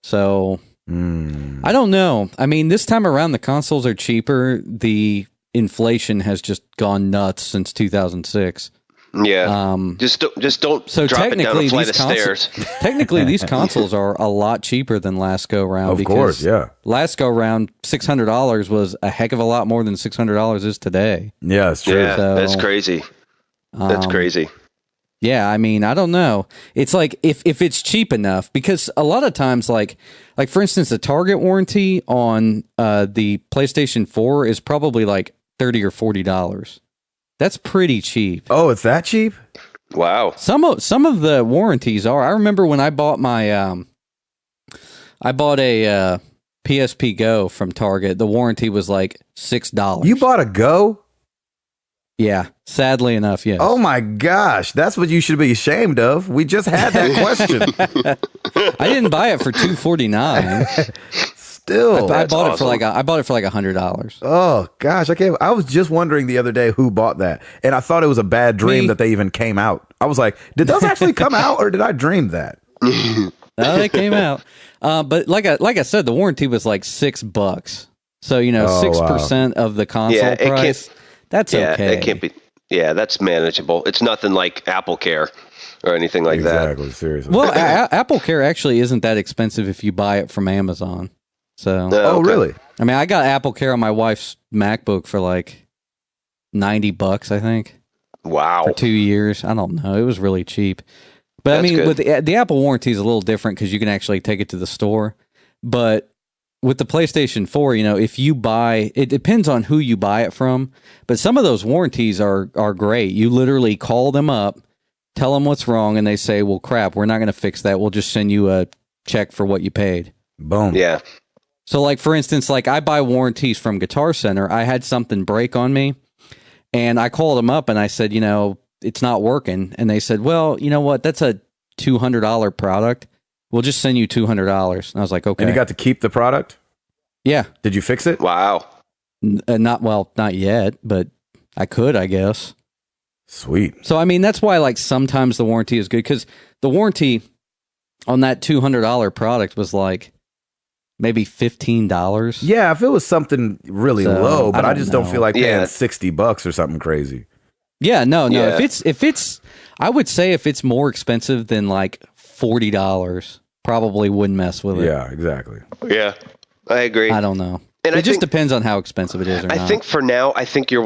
So I don't know. I mean, this time around, the consoles are cheaper. The inflation has just gone nuts since 2006. Yeah. Just don't so drop it down a flight of stairs. Technically, these consoles are a lot cheaper than last go round. Of course, yeah. Last go round, $600 was a heck of a lot more than $600 is today. Yeah, it's true. Yeah, that's crazy. That's crazy. Yeah, I mean, I don't know. It's like if it's cheap enough, because a lot of times, like for instance, the Target warranty on the PlayStation 4 is probably like $30 or $40. That's pretty cheap. Oh, it's that cheap? Wow. Some of the warranties are. I remember when I bought my a PSP Go from Target. The warranty was like $6. You bought a Go? Yeah, sadly enough, yes. Oh my gosh, that's what you should be ashamed of. We just had that question. I didn't buy it for $249. Still, I bought it for like $100. Oh gosh, I was just wondering the other day who bought that, and I thought it was a bad dream that they even came out. I was like, did those actually come out, or did I dream that? No, they came out. But like I said, the warranty was like $6. So 6% of the console price. That's okay. It can't be. Yeah, that's manageable. It's nothing like Apple Care or anything like that. Exactly. Seriously. Well, Apple Care actually isn't that expensive if you buy it from Amazon. So. Oh, really? I mean, I got Apple Care on my wife's MacBook for like $90, I think. Wow. For 2 years. I don't know. It was really cheap. But I mean, good. with the Apple warranty is a little different because you can actually take it to the store. But with the PlayStation 4, if you buy, it depends on who you buy it from. But some of those warranties are great. You literally call them up, tell them what's wrong, and they say, well, crap, we're not going to fix that. We'll just send you a check for what you paid. Boom. Yeah. So, like, for instance, like I buy warranties from Guitar Center. I had something break on me, and I called them up, and I said, it's not working. And they said, well, you know what? That's a $200 product. We'll just send you $200. And I was like, okay. And you got to keep the product? Yeah. Did you fix it? Wow. Not yet, but I could, I guess. Sweet. So, I mean, that's why, like, sometimes the warranty is good, because the warranty on that $200 product was like maybe $15. Yeah, if it was something really low, but I just don't feel like paying $60 or something crazy. Yeah, no. Yeah. If it's, I would say if it's more expensive than like $40, probably wouldn't mess with it. Yeah, exactly. Yeah, I agree. I don't know. And it just depends on how expensive it is or not. I think for now,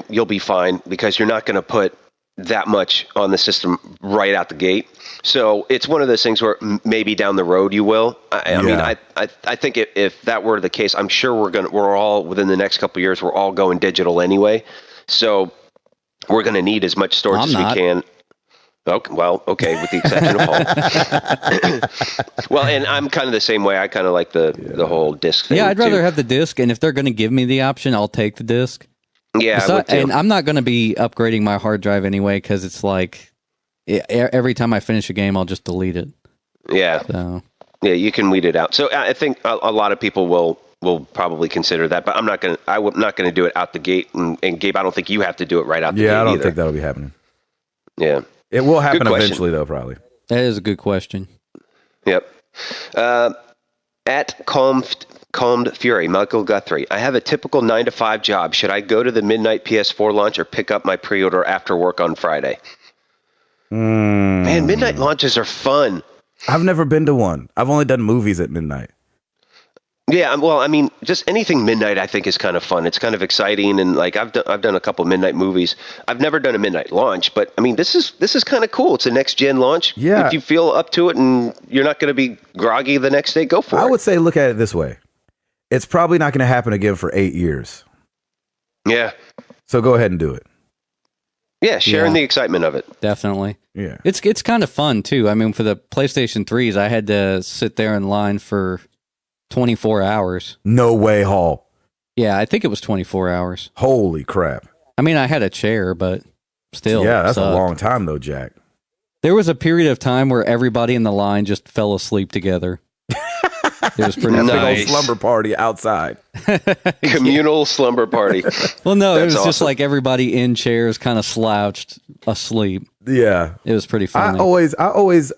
you'll be fine because you're not going to put that much on the system right out the gate. So it's one of those things where maybe down the road you will. I mean, I think if that were the case, I'm sure we're all within the next couple of years, we're all going digital anyway. So we're going to need as much storage as we can. Okay, well, okay, with the exception of Paul. Well, and I'm kind of the same way. I kind of like the whole disc thing. Yeah, I'd rather have the disc, and if they're going to give me the option, I'll take the disc. Yeah, and I'm not going to be upgrading my hard drive anyway because it's like every time I finish a game, I'll just delete it. Yeah, so. Yeah, you can weed it out. So I think a lot of people will probably consider that, but I'm not going to do it out the gate. And Gabe, I don't think you have to do it right out the gate. Yeah, I don't either. think that'll be happening. Yeah, it will happen eventually, though. Probably. That is a good question. Yep. At Calmed Fury, Michael Guthrie. I have a typical 9-to-5 job. Should I go to the midnight PS4 launch or pick up my pre-order after work on Friday? Man, midnight launches are fun. I've never been to one. I've only done movies at midnight. Yeah, well, I mean, just anything midnight I think is kind of fun. It's kind of exciting, and like I've done a couple of midnight movies. I've never done a midnight launch, but I mean, this is kind of cool. It's a next gen launch. Yeah. If you feel up to it and you're not going to be groggy the next day, go for it. I would say look at it this way. it's probably not going to happen again for 8 years. Yeah. So go ahead and do it. Yeah, sharing the excitement of it. Definitely. Yeah. It's kind of fun too. I mean, for the PlayStation 3s, I had to sit there in line for 24 hours. No way, Hall. Yeah, I think it was 24 hours. Holy crap. I mean, I had a chair, but still. Yeah, that's a long time though, Jack. There was a period of time where everybody in the line just fell asleep together. It was pretty nice. Big old slumber party outside. Communal slumber party. Well, no, it was awesome. just like everybody in chairs kind of slouched asleep. Yeah. It was pretty funny. I always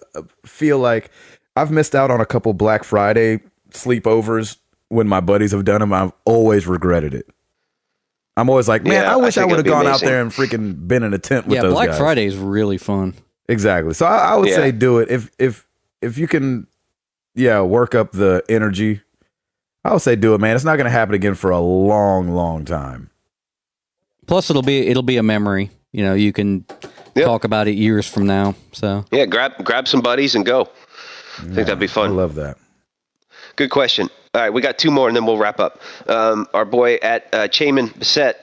feel like I've missed out on a couple Black Friday sleepovers when my buddies have done them. I've always regretted it. I'm always like, man, I wish I would have gone out there and freaking been in a tent with those Black guys. Friday is really fun. Exactly. So I would say do it if you can. Yeah, work up the energy. I would say do it, man. It's not going to happen again for a long, long time. Plus, it'll be a memory. You know, you can talk about it years from now. So yeah, grab some buddies and go. I think that'd be fun. I love that. Good question. All right, we got two more and then we'll wrap up. Our boy at Chayman Bissett.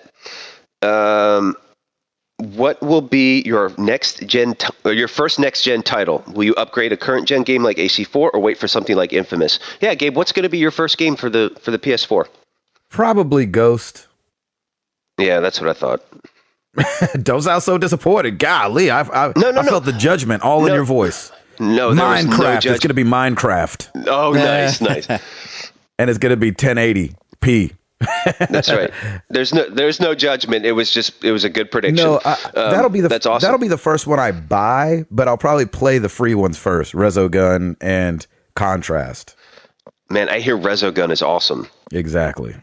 What will be your your first next gen title? Will you upgrade a current gen game like AC4 or wait for something like Infamous? Yeah, Gabe, what's going to be your first game for the PS4? Probably Ghost. Yeah, that's what I thought. Don't sound so disappointed. Golly, I felt the judgment all in your voice. No, Minecraft. It's going to be Minecraft. Oh, nice. And it's going to be 1080p. That's right. There's no judgment. It was a good prediction. No, that's awesome. That'll be the first one I buy, but I'll probably play the free ones first, Resogun and Contrast. Man, I hear Resogun is awesome. Exactly.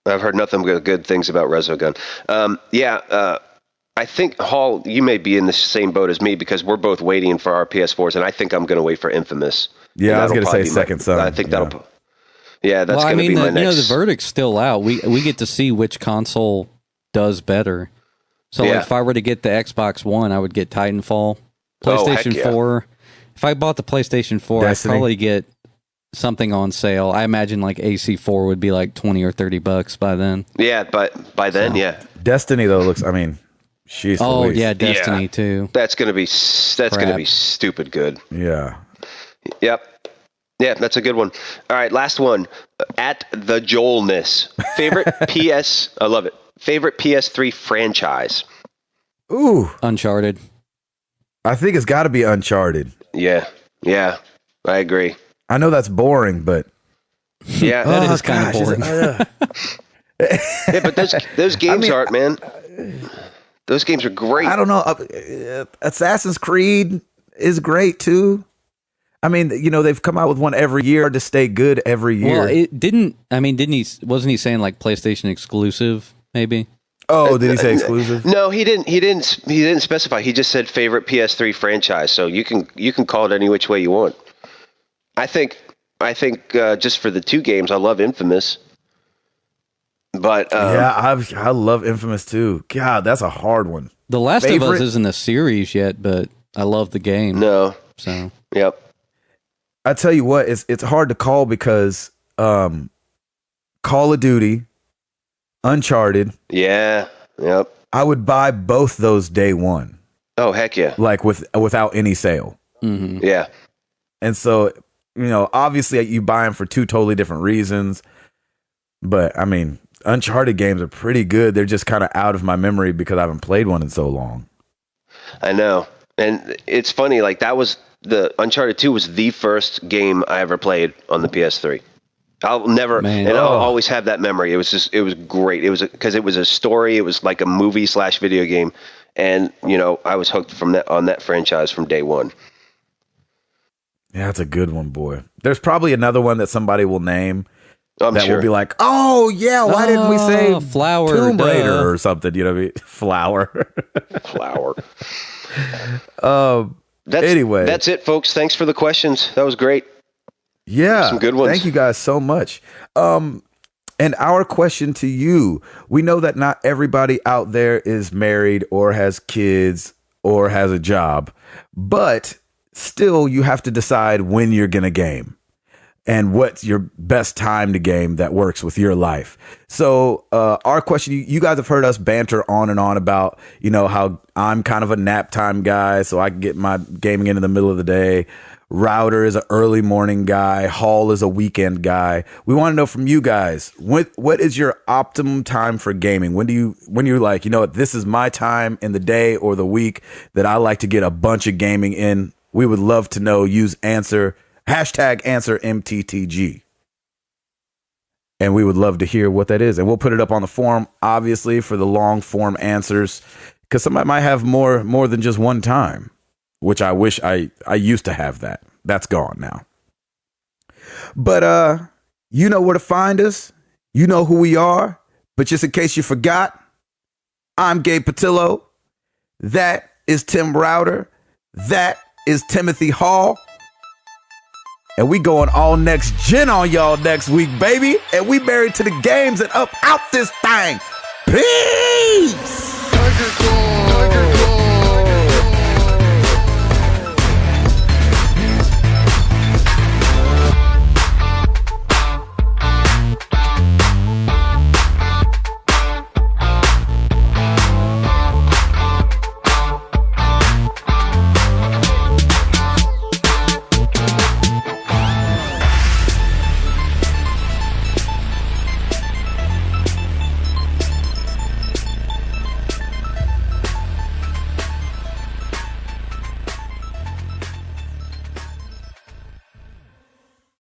I've heard nothing but good things about Resogun. I think, Hall, you may be in the same boat as me because we're both waiting for our PS4s, and I think I'm going to wait for Infamous. Yeah, I was going to say Second Son. I think that'll... Yeah, that's going to be my next... You know, the verdict's still out. We get to see which console does better. So like, if I were to get the Xbox One, I would get Titanfall. PlayStation 4. If I bought the PlayStation 4, I'd probably get something on sale. I imagine like AC4 would be like $20 or $30 by then. Yeah, but by then, Destiny, though, looks... I mean, she's... Oh, yeah, Destiny, too. That's going to be stupid good. Yeah. Yep. Yeah, that's a good one. All right, last one. At the Joelness. Favorite I love it. Favorite PS3 franchise? Ooh. Uncharted. I think it's got to be Uncharted. Yeah, I agree. I know that's boring, but... Yeah, that is kind of boring. Yeah, but those games aren't, man. Those games are great. I don't know. Assassin's Creed is great, too. I mean, you know, they've come out with one every year to stay good every year. Well, wasn't he saying like PlayStation exclusive, maybe? Oh, did he say exclusive? No, he didn't specify. He just said favorite PS3 franchise. So you can call it any which way you want. I think just for the two games, I love Infamous. But I love Infamous too. God, that's a hard one. The Last of Us isn't a series yet, but I love the game. No. So yep. I tell you what, it's hard to call because Call of Duty, Uncharted. Yeah. Yep. I would buy both those day one. Oh, heck yeah. Like without any sale. Mm-hmm. Yeah. And so, you know, obviously you buy them for two totally different reasons. But I mean, Uncharted games are pretty good. They're just kind of out of my memory because I haven't played one in so long. I know. And it's funny, like the Uncharted 2 was the first game I ever played on the PS3. I'll always have that memory. It was great. It was because it was a story. It was like a movie / video game. And, you know, I was hooked on that franchise from day one. Yeah, that's a good one, boy. There's probably another one that somebody will name I'm that sure. will be like, oh, yeah, why didn't we say Flower, Tomb Raider or something? You know what I mean? Flower. Anyway. That's it, folks. Thanks for the questions. That was great. Yeah. Some good ones. Thank you guys so much. And our question to you, we know that not everybody out there is married or has kids or has a job, but still you have to decide when you're going to game. and what's your best time to game that works with your life. So our question, you guys have heard us banter on and on about, how I'm kind of a nap time guy, so I can get my gaming in the middle of the day. Router is an early morning guy. Hall is a weekend guy. We want to know from you guys, what is your optimum time for gaming? When you're like, this is my time in the day or the week that I like to get a bunch of gaming in. We would love to know. Use #answer MTTG. And we would love to hear what that is. And we'll put it up on the forum, obviously, for the long form answers, because somebody might have more than just one time, which I wish I used to have that. That's gone now. But you know where to find us. You know who we are. But just in case you forgot, I'm Gabe Patillo. That is Tim Router. That is Timothy Hall. And we going all next gen on y'all next week, baby. And we married to the games and up out this thing. Peace.